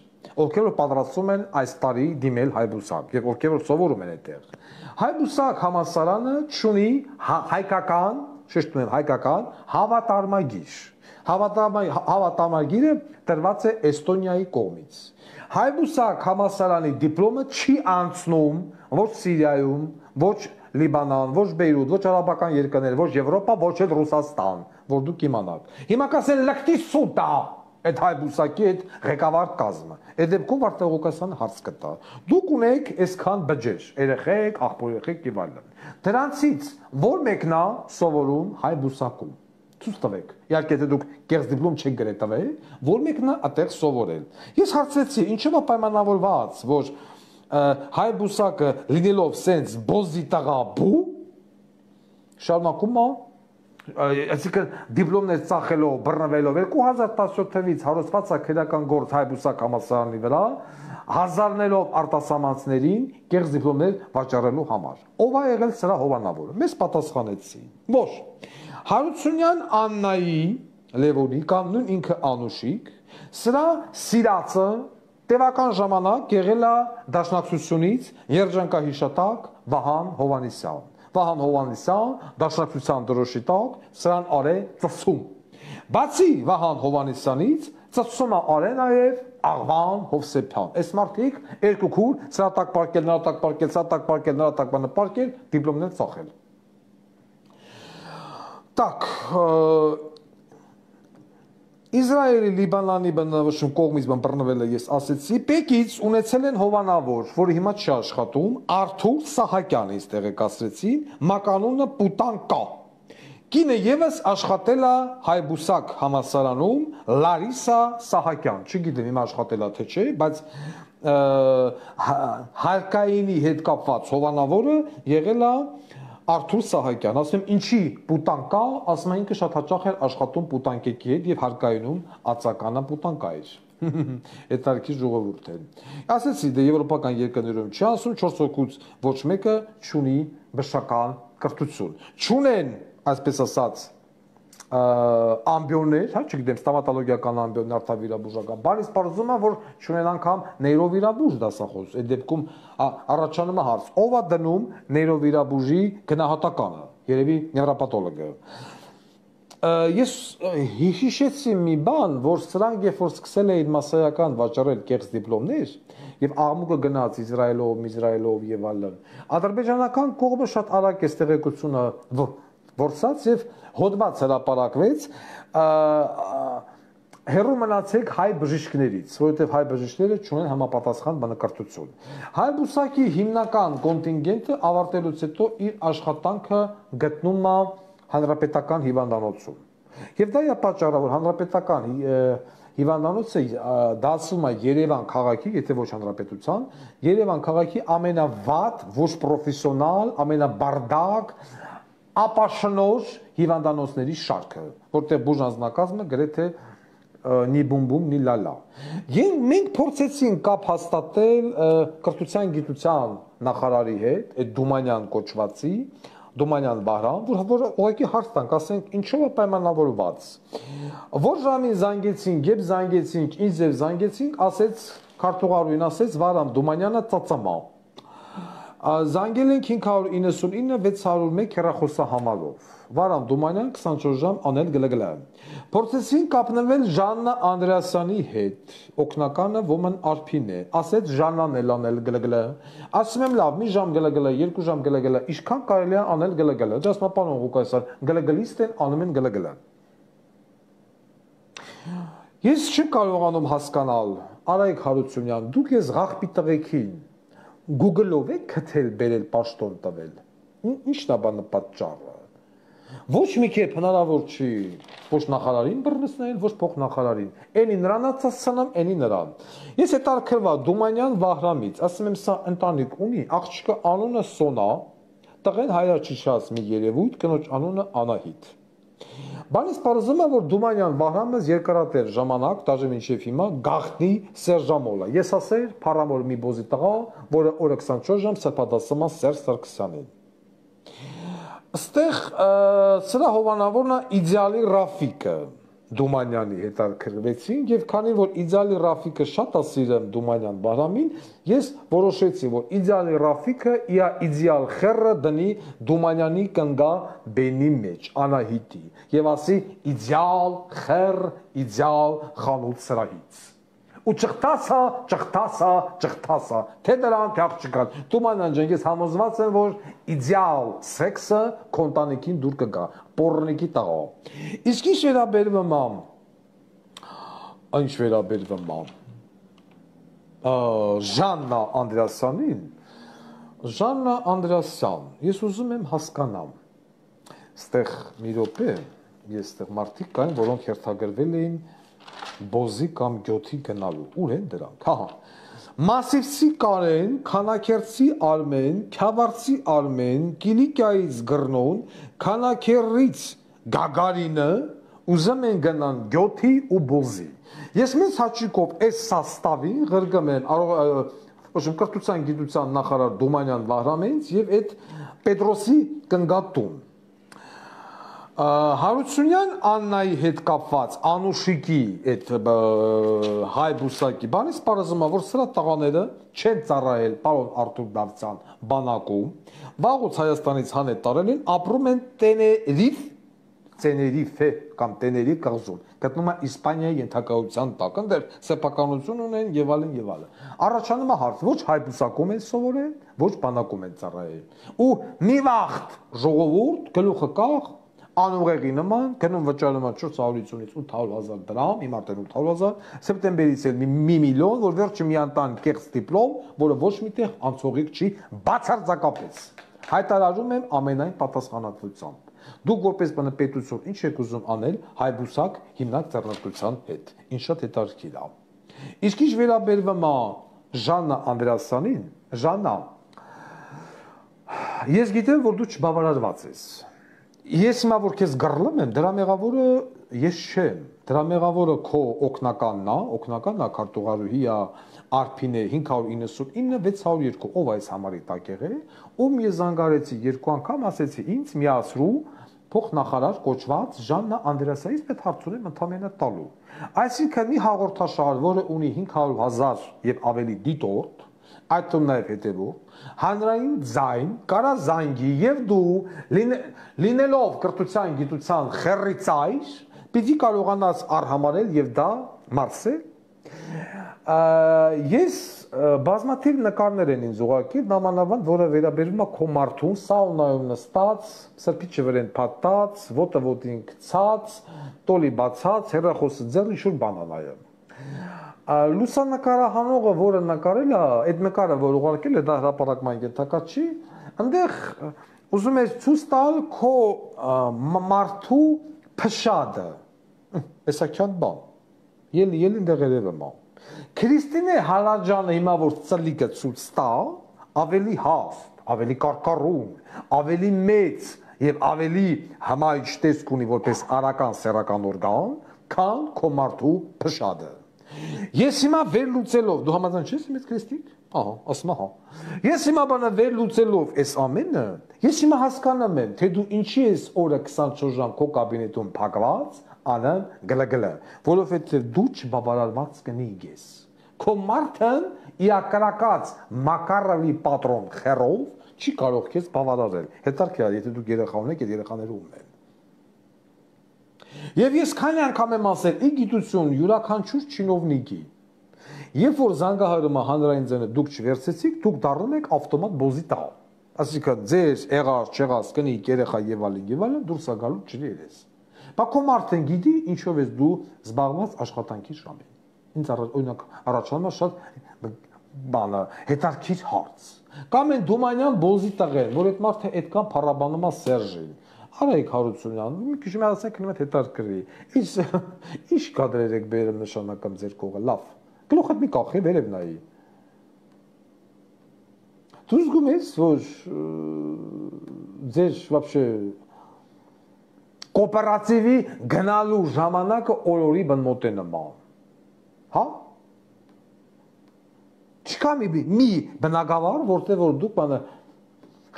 ովքեր որ պատրաստում են այս տարի դիմել Հայ Բուսակ եւ ովքեր որ սովորում են այդտեղ։ Հայ Բուսակ համալսարանը ունի հայկական, շեշտում եմ հայկական հավատարմագիր։ Հավատարմագիրը տրված է Էստոնիայի կողմից։ Հայ Բուսակ համալսարանի դիպլոմը չի անցնում ոչ Սիրիայում, ոչ Լիբանան, ոչ Բեյրութ, ոչ արաբական երկրներ, ոչ Եվրոպա, ոչ էլ Ռուսաստան, որ դուք իմանաք։ Հիմա կասեն լկտի սուտա այդ Հայ Բուսակի այդ ղեկավար կազմը։ Այդ դեպքում Վարդան Ղուկասյանը հարց կտա։ Դուք ունեք այսքան բջեջ, երեխեք, աղբոր երեխեք եւ այլն։ Դրանցից որ մեկն է սովորում Հայ Բուսակում։ Ցույց տվեք։ Իհարկե եթե դուք կեղծ դիպլոմ չեք գրել տվել, որ մեկն է այդտեղ սովորել։ Ես հարցրեցի, ինչու է պայմանավորված, որ Հայ Բուսակը լինելով սենց բոզի տղա բու շարունակում է, այսինքն դիպլոմներ ծախելով, բռնվելով 2017 թվականից հարուցված է քրեական գործ Հայ Բուսակ համալսարանի վրա, հազարներով արտասահմանցիներին կեղծ դիպլոմներ վաճառելու համար։ Ով է եղել սրա հովանավորը։ Մեզ պատասխանեցին։ Ոչ։ Հարությունյան Աննայի Լևոնի կամ նույն ինքը Անուշիկ, սրա սիրածը Տևական ժամանակ եղել է դաշնակցությունից երջանկահիշատակ Վահան Հովհաննիսյան։ Վահան Հովհաննիսյան դաշնակցության դրոշի տակ սրան արե ծծում։ Բացի Վահան Հովհաննիսյանից ծծում է արե նաև Աղվան Հովսեփյան։ Այս մարդիկ երկու քուր սրա տակ պարկել, նրա տակ պարկել, սրա տակ պարկել, նրա տակ բանը պարկել, դիպլոմներ ծախել։ Так, Իսրայելի, Լիբանանի բնավորություն կողմից բռնվել է, ես ասեցի, Պեկից ունեցել են հովանավոր, որը հիմա չի աշխատում, Արթուր Սահակյանը ինձ տեղեկացրեցին, մականունը Պուտանկա։ Կինը եւս աշխատել է Հայբուսակ համալսարանում, Լարիսա Սահակյան, չգիտեմ հիմա աշխատել է թե չէ, բայց հարկայինի հետ կապված հովանավորը եղել է Արթուր Սահակյան, ասում եմ ինչի Պուտանկա, ասում եմ ինքը շատ հաճախ էր աշխատում Պուտանկեկի հետ եւ հարկայինում ածականը Պուտանկա էր։ Հետարքի ժողովուրդ է։ Ասեցի դե եվրոպական երկրներում չի ասում 4 հոգուց ոչ մեկը չունի բժշկական կրթություն։ Չունեն, այսպես ասած, ամբիոններ, հա, չգիտեմ, ստոմատոլոգիական ամբիոն, նարդավիրաբուժական, բանից պարզում է, որ չունեն անգամ նեյրովիրաբուժ դասախոս, այդ դեպքում առաջանում է հարց, ով է դնում նեյրովիրաբուժի գնահատականը, երևի նևրոպաթոլոգը։ Ես հիշեցի մի բան, որ սրանք երբ որ սկսել էին մասսայական վաճառել կեղծ դիպլոմներ եւ աղմուկը գնաց Իսրայելով եւ այլն, ադրբեջանական կողմը շատ արագ է տեղեկությունը որսած եւ հոդված հրապարակվեց հերու մնացեք հայ բժիշկներից, որովհետև հայ բժիշկները չունեն համապատասխան բանակրթություն։ Հայբուսակի հիմնական կոնտինգենտը ավարտելուց հետո իր աշխատանքը գտնում է հանրապետական հիվանդանոցում։ Եվ դա է պատճառը, որ հանրապետական հիվանդանոցը դասում է Երևան քաղաքի, եթե ոչ հանրապետության, Երևան քաղաքի ամենավատ, ոչ պրոֆեսիոնալ, ամենաբարդակ ապաշնոր հիվանդանոցների շարքը, որտեղ բուժանձնակազմը գրեթե նի բումբում, նի լալա։ Մենք փորձեցինք կապ հաստատել կրթության գիտության նախարարի հետ, այդ Դումանյան կոչվածի, Դումանյան Բահրամ, որ ուղղակի հարց տանք, ասենք ինչով է պայմանավորված։ Որ ժամին զանգեցինք, երբ զանգեցինք, ինձ եւ զանգեցինք, ասեց քարտուղարուին, ասեց Վարամ Դումանյանը ծծամա։ Զանգել ենք 599 601 հեռախոսահամարով։ Վարամ Դումանյան 24 ժամ անել գլգլա։ Փորձեցին կապնվել Ժաննա Անդրեասյանի հետ, օգնականը ոմն արփին է։ Ասեց Ժաննան էլ անել գլգլա։ Ասում եմ լավ, մի ժամ գլգլա, 2 ժամ գլգլա, ինչքան կարելի է անել գլգլա։ Դες պարոն Ղուկասյան, գլգլիստ են անում են գլգլա։ Ես չեմ կարողանում հասկանալ, Արայք Հարությունյան, դուք ես ղախպի տղեկին Google-ով եք քթել բերել պաշտոն տվել։ Ի՞նչն է բանը պատճառը։ Ոչ մի կերպ հնարավոր չի ոչ նախարարին բռնցնել, ոչ փոխնախարարին։ Էնի նրան ասացանամ, էնի նրան։ Ես հետարքրվա Դումանյան Վահրամից, ասում եմ սա ընտանիք ունի, աղջիկը անունը Սոնա, տղեն հայրաչիշած մի երևույթ, կնոջ անունը Անահիտ։ Բանից պարզում է, որ Դումանյան Վահրամը երկարատև ժամանակ, դաժե մինչև հիմա, գաղտնի Սերժամոլ է։ Ես ասեր փարամոր մի բոզի տղա, որը օրը 24 ժամ սրբադասում է Սերժ Սարգսյանին։ Այստեղ սրա հովանավորն է իդեալի Ռաֆիկը Դումանյանի հետաքրքրվեցին եւ քանի որ իդեալի Ռաֆիկը շատ է սիրում Դումանյան Բահրամին, ես որոշեցի, որ իդեալի Ռաֆիկը իր իդեալ խերը դնի Դումանյանի կնգա բենի մեջ, Անահիտի, եւ ասի իդեալ խեր, իդեալ խանութ սրահից։ Ու ճղթասա, թե դրան թե աղջկան։ Դումանյան ջան, ես համոզված եմ, որ իդեալ սեքսը կոնտանիքին դուր կգա, պորնիկի տղա։ Իսկ ինչ վերաբերվում Ժաննա Անդրեասյանին, Ժաննա Անդրեասյան, ես ուզում եմ հասկանամ, ստեղ մի րոպե, ես ստեղ մարդիկ կային, որոնք հերթագրվել էին բոզի կամ գյոթի գնալու, ուր են դրանք, հա, Մասիվցի Կարեն, Քանաքերցի Արմեն, Քյավարցի Արմեն, Կիլիկիայից Գրնոն, Քանաքերից Գագարինը, ուզում են գնան գյոթի ու բոզի։ Ես մեծ հաճիկով այս սաստավի ղրգում եմ կրթության գիտության նախարար Դումանյան Վահրամից և այդ Պետրոսի կնգատուն։ Հարությունյան Աննայի հետ կապված Անուշիկի այդ հայ բուսակի բանից պարզվում է, որ սրա տղաները չեն ծառայել պարոն Արթուր Դավթյան բանակում, վաղուց Հայաստանից հանել տարել են, ապրում են Տեներիֆե կամ Տեներիֆ կղզում, գտնում է Իսպանիայի ենթակայության տակ, այնտեղ սեփականություն ունեն եւ այլն եւ այլն։ Առաջանում է հարց, ոչ հայ բուսակում են սովորել, ոչ բանակում են ծառայել։ Ու մի վաղտ ժողովուրդ գլուխը կախ անուղեղի նման գնում վճարում է 450-ից 800,000 դրամ, հիմա արդեն 800,000, սեպտեմբերից էլ 1 միլիոն, որ վերջը մի անտան կեղծ դիպլոմ, որը ոչ միտեղ անցողիկ չի, բացարձակապես։ Հայտարարում եմ ամենայն պատասխանատվությամբ։ Դուք որպես բնապետություն ինչ եք ուզում անել հայ-բուսակ հիմնակ ձեռնարկության հետ։ Ինչ շատ հետաքրքիր է։ Իսկ ինչ վերաբերվում է Ժաննա Անդրեասյանին, Ժաննա, ես գիտեմ, որ դու չբավարարված ես։ Ես հիմա որ քեզ գռլում եմ, դրա մեղավորը ես չեմ։ Դրա մեղավորը քո օկնականն է քարտուղարուհի է Արփինե 599-602, ով այս համարի տակ եղել, ում ես զանգարեցի երկու անգամ, ասեցի ինձ միացրու փոխնախարար կոչված Ժաննա Անդրեասյանից պետք հարց ունեմ ընդամենը տալու։ Այսինքն մի հաղորդաշար, որը ունի 500,000 եւ ավելի դիտորդ, այդտեղ նաև հետևող, հանրային ձայն, կարա զանգի եւ դու լինելով կրթության գիտության խեռիծայր, պիտի կարողանաս արհամարել եւ դա մարսել։ Ես բազմաթիվ նկարներ են ինձ ուղարկել, նամանավանդ, որը վերաբերում է քո մարդուն, սաունայում նստած, սրբիչը վրեն փաթած, ոտը ոտին գցած, տոլի բացած, հեռախոսը ձեռ ինչ-որ բան անայում։ Լուսանկարահանողը, որը նկարել է, այդ նկարը, որ ուղարկել է, դա հրապարակման ենթակա չի, այնտեղ ուզում ես ցույց տալ քո մարդու փշադը, էսաքյան բան, ելին դեղերևը։ Քրիստինե Հարաջանը հիմա որ ծլիկը ցույց տա, ավելի հաստ, ավելի կարկառուն, ավելի մեծ եւ ավելի հմայիչ տեսք ունի որպես արական սեռական օրգան, քան քո մարդու փշադը։ Ես հիմա վերլուծելով, դու համաձայն չես իմ այդ քրիստիկ? Ահա, ասում հա։ Ես հիմա բանը վերլուծելով այս ամենը, ես հիմա հասկանում եմ, թե դու ինչի ես օրը 24 ժամ քո կաբինետում փակված, անեմ գլգլը, որովհետև դու չբավարարված կնիկ ես։ Քո մարդն իակրակած Մակարովի պատրոն խերով չի կարող քեզ բավարարել։ Հետարքյա, եթե դու երեխա ունեք, այդ երեխաները ում են։ Եվ ես քանի անգամ եմ ասել, ի գիտություն յուրաքանչյուր չինովնիկի, երբ որ զանգահարում է հանրային ձայնը դուք չվերցեցիք, դուք դառնում եք ավտոմատ բոզի տղա։ Այսինքն ձեր եղած, չեղած, կնիկ, երեխա եւ այլն դուրս է գալու ջրերես։ Բա քո մարդն գիտի ինչով ես դու զբաղված աշխատանքի ժամին։ Ինձ օրինակ առաջանում է շատ բանը հետաքրքիր հարց։ Կամ են Դումանյան բոզի տղեր, որ այդ մարդը այդքան փառաբանում է Սերժին։ Արայք Հարությունյան, մի քիչ մի ասենք նույն հետաքրքրի։ Ինչ կադրեր եք բերում նշանակում ձեր կողը, լավ։ Գլուխդ մի կախի, վերև նայի։ Դու զգում ես, որ ձեր вообще կոոպերատիվի գնալու ժամանակը օրորի բնմոտ է նման։ Հա? Չկա մի բնակավար, որտեղ որ դուք բանը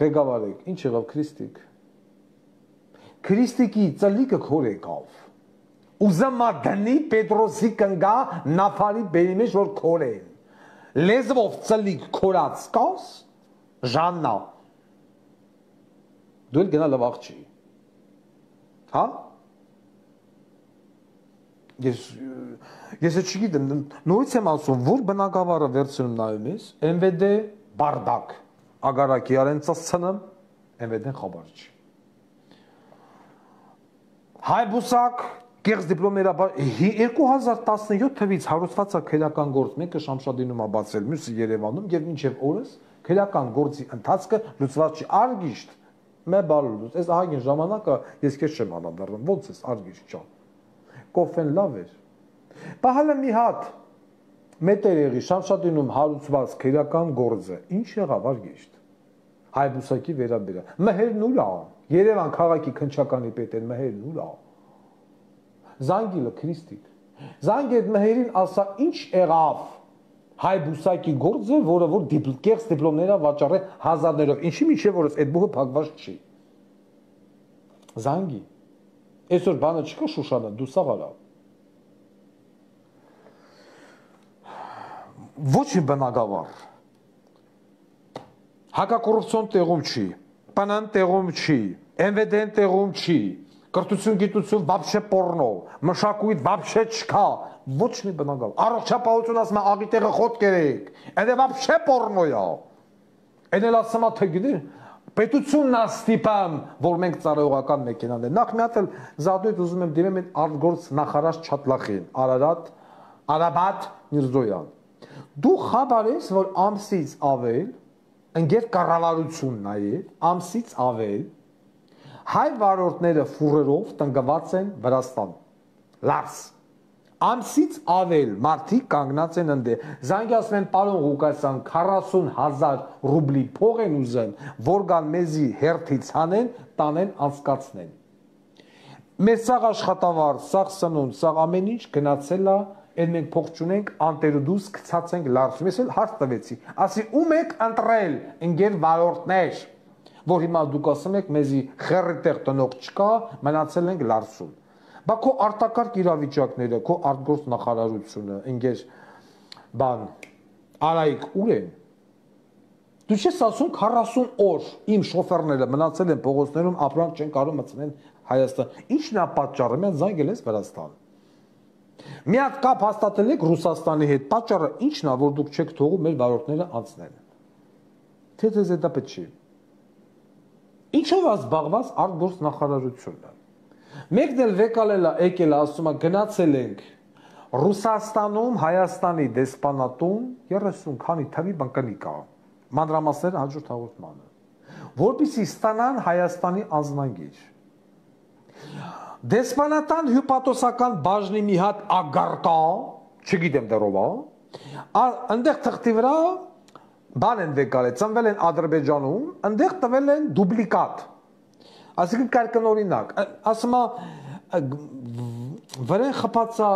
ղեկավար եք, ինչ եղավ քրիստիկ։ Քրիստիկի ծլիկը քոր եկավ։ Ուզամա դնի Պետրոսի կնգա նավարի բերի մեջ որ քոր են։ Լեզվով ծլիկ քորած կաս, Ժաննա։ Դու էլ գնա լավ աղջի։ Հա? Ես չգիտեմ, նորից եմ ասում, որ բնակավարը վերցնում նայում ես, MVD բարդակ, ագարակի արենցասցնեմ, MVD-ն խաբար չի։ Հայ բուսակ, կեղծ դիպլոմերաբար, 2017 թվից հարուցված է քրեական գործ, մեկը Շամշադինում է բացել, մյուսը Երևանում, և մինչև օրս քրեական գործի ընթացքը լուծված չի, արգիշտ, մե բալուլուց, այս ահագին ժամանակը ես քեզ չեմ անադառնում, ոնց ես արգիշտ չան, կոֆեն լավ էր, բահալը մի հատ, մետեր եղի Շամշադինում հարուցված քրեական գործը, ինչ եղավ արգիշտ, հայ բուսակի վերաբերա, մհերն ուր ա, Երևան քաղաքի քնչականի պետ են մհերն ուր ա, զանգիլը քրիստիկ, զանգ այդ մհերին ասա ինչ եղավ, հայ բուսակի գործը, որը որ կեղծ դիպլոմները վաճառե հազարներով, ինչի միջև որս այդ բուհը փակված չի։ Զանգի։ Այսօր բանը չկա Շուշանը, դու սաղ արա։ Ոչ մի բնակավար։ Հակակոռուպցիոն տեղում չի, ՊՆ-ն տեղում չի, ՄՎԴ-ն տեղում չի, կրթություն, գիտություն, вообще պոռնո, մշակույթ вообще չկա, ոչ մի բնակավար։ Առողջապահություն ասում է աղի տեղը խոտ կերեք, այնտեղ вообще պոռնո է։ Այն էլ ասում է թե գիտի, պետությունն է ստիպում, որ մենք ծառայողական մեքենան ենք։ Նախ մի հատ էլ զադույթ ուզում եմ դիմեմ այդ արտգործ նախարար Չատլախին, Արաբատ Միրզոյան։ Դու խաբար ես, որ ամսից ավել ընկեր կառավարությունն է, ամսից ավել հայ վարորդները ֆուրերով տնկված են Վրաստան։ Լարս։ Ամսից ավել մարդիկ կանգնած են ընդե։ Զանգի ասում են պարոն Ղուկասյան 40,000 ռուբլի փող են ուզեն, որ գան մեզի հերթից հանեն, տանեն անցկացնեն։ Մեր սաղ աշխատավարձ, սաղ սնունդ, սաղ ամեն ինչ գնացել է, այն մենք փող չունենք, անտերուդուս գցած ենք լարսում։ Ես էլ հարց տվեցի, ասի ում եք ընտրել ընկեր վարորդներ, որ հիմա դուք ասում եք մեզի խեռի տեղ տնող չկա, մնացել ենք լարսում։ Բա քո արտակարգ իրավիճակները, քո արտգործ նախարարությունը, ընկեր բան, Արայիկ ուր են։ Դու չես ասում 40 օր իմ շոֆերները մնացել են փողոցներում, ապրանք չեն կարող մտցնել Հայաստան։ Ի՞նչն է պատճառը, մենք զանգել ես Վրաստան։ Մի հատ կապ հաստատել եք Ռուսաստանի հետ, պատճառը ի՞նչն է, որ դուք չեք թողում մեր վարորդները անցնեն։ Թե դա պետք չի։ Ինչով է զբաղված արտգործ նախարարությունը։ Մեկն էլ վեկալել է, եկել է, ասում է գնացել ենք Ռուսաստանում Հայաստանի դեսպանատուն 30 քանի թվի բանկանի կա։ Մանրամասները հաջորդ հաղորդմանը։ Որպեսզի ստանան Հայաստանի անձնագիր։ Դեսպանատան հյուպատոսական բաժնի մի հատ ագարտա, չգիտեմ դեռով է, այնտեղ թղթի վրա բան են վեկալել, ծնվել են Ադրբեջանում, այնտեղ տվել են դուպլիկատ։ Այսինքն կարգնօրինակ, ասում է վրան խփած է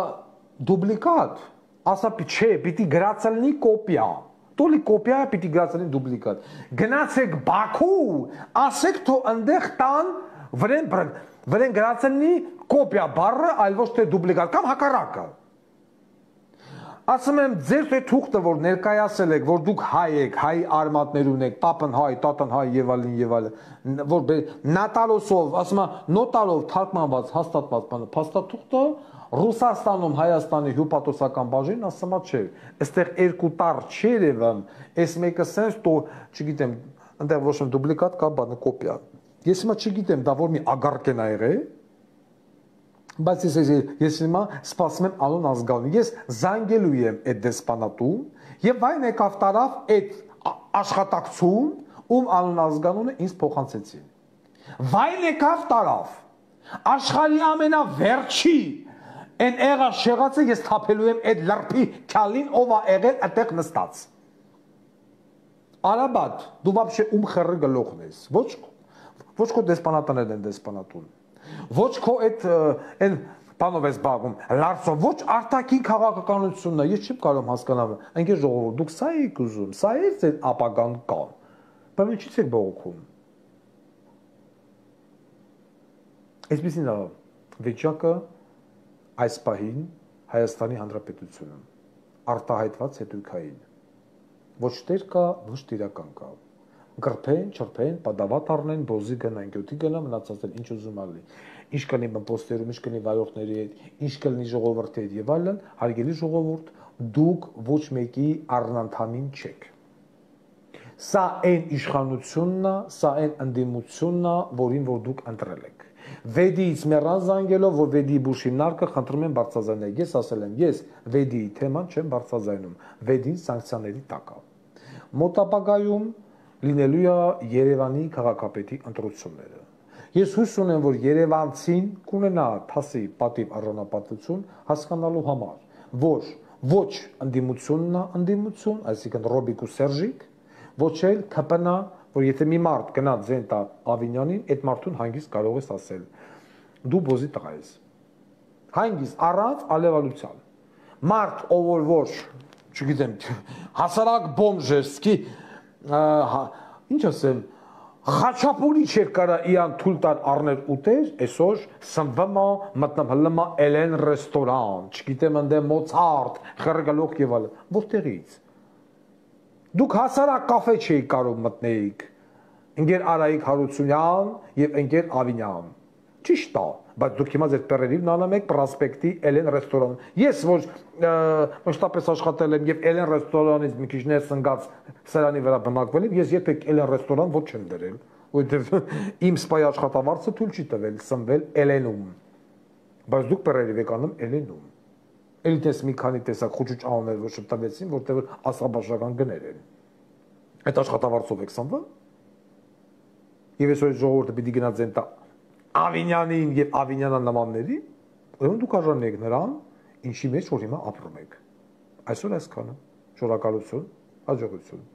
դուպլիկատ, ասա չէ, պիտի գրածելնի կոպիա։ Տոլի կոպիա պիտի գրածելնի դուպլիկատ։ Գնացեք Բաքու, ասեք թո այնտեղ տան վրան գրածելնի կոպիա բառը, այլ ոչ թե դուպլիկատ կամ հակառակը։ Ասում եմ ձեր թե թուղթը որ ներկայացել եք, որ դուք հայ եք, հայ արմատներ ունեք, պապն հայ, տատն հայ եւ այլն, որ նատալոսով, ասում եմ նոտարով թարգմանված հաստատված բանը, փաստաթուղթը Ռուսաստանում Հայաստանի հյուպատոսական բաժինն ասում է չէ, այստեղ երկու տար չերևն, այս մեկը sense то, չգիտեմ, այնտեղ ոչ մի դուպլիկատ կա, բանը կոպիա։ Ես հիմա չգիտեմ, դա որ մի ագարկ են ա եղել, բայց ես հիմա սպասում եմ անուն ազգանունի, ես զանգելու եմ այդ դեսպանատուն եւ այն եկավ տարավ այդ աշխատակցում, ում անուն ազգանունը ինձ փոխանցեցին։ Վայն եկավ տարավ, աշխարհի ամենավերջի այն եղա շեղացը ես թափելու եմ այդ լրփի քալին, ով է եղել այդտեղ նստած։ Արաբատ, դու вообще ում խռը գլոխն ես, ոչ քո դեսպանատաներն են դեսպանատուն։ Ոչ քո այն բանով ես զբաղվում, լարսով, ոչ արտաքին քաղաքականությունն է, ես չեմ կարող հասկանալ, ընկեր ժողովուրդ, դուք սա եք ուզում, սա է ձեր ապագան կան, բայց ինչի՞ եք բողոքում։ Այսպեսին է վիճակը այս պահին Հայաստանի Հանրապետությունում, արտահայտված հետույքային, ոչ տեր կա, ոչ տիրական կա։ Գրփեն, չրփեն, պատավատ առնեն, բոզի գնան, գյոտի գնան, մնացածել ինչ ուզում ալի։ Ինչ կնի բամպոստերում, ինչ կնի վարորդների հետ, ինչ կլինի ժողովրդի հետ եւ այլն, հարգելի ժողովուրդ, դուք ոչ մեկի առնանդամին չեք։ Սա այն իշխանությունն է, սա այն ընդդիմությունն է, որին որ դուք ընտրել եք։ Վեդիից մեռան զանգելով, որ Վեդիի բուժիմնարկը խնդրում են բարձրաձայնել։ Ես ասել եմ, ես Վեդիի թեման չեմ բարձրաձայնում, Վեդին սանկցիաների տակ է։ Մոտ ապագայում լինելու է Երևանի քաղաքապետի ընտրությունները։ Ես հույս ունեմ, որ Երևանցին կունենա թասի պատիվ առանապատվություն հասկանալու համար, որ ոչ ընդդիմությունն է ընդդիմություն, այսինքն Ռոբիկ ու Սերժիկ, ոչ էլ ԿՊՆ-ը, որ եթե մի մարդ գնա ձեն տա Ավինյանին, այդ մարդուն հանգիստ կարող ես ասել. դու բոզի տղա ես։ Հանգիստ առանց ալևալության։ Մարդ, ով որ, չգիտեմ, հասարակ բոմժերսկի ինչ ասեմ, Խաչապուրի չէր կարա իան թույլ տար առներ ուտեր, այսօր սնվմա մտնամ հլմա Էլեն ռեստորան, չգիտեմ ընդ Մոցարտ, խրգալող եւ այլ, որտեղից։ Դուք հասարակ կաֆե չէիք կարող մտնեիք։ Ընկեր Արայիկ Հարությունյան եւ ընկեր Ավինյան։ Ճիշտ է, բայց դուք հիմա ձեր պերերին նանում եք Պրոսպեկտի Էլեն ռեստորան։ Ես որ մշտապես աշխատել եմ եւ Էլեն ռեստորանից մի քիչ ներս ընկած սրանի վրա բնակվել եմ, ես երբեք Էլեն ռեստորան ոչ չեմ դրել, որովհետեւ իմ սպայի աշխատավարձը թույլ չի տվել սնվել Էլենում։ Բայց դուք պերերին եք անում Էլենում։ Էլիտես մի քանի տեսակ խոճուճ անուններ որ շփտվեցին, որտեղ ասաբաշական գներ են։ Այդ աշխատավարձով եք սնվել։ Եվ այսօր ժողովուրդը պիտի գնա ձեն տա Ավինյանին եւ Ավինյանան նմանների, ուրեմն դուք արժանի եք նրան, ինչի մեջ որ հիմա ապրում եք։ Այսօր այսքանը։ Շնորհակալություն, հաջողություն։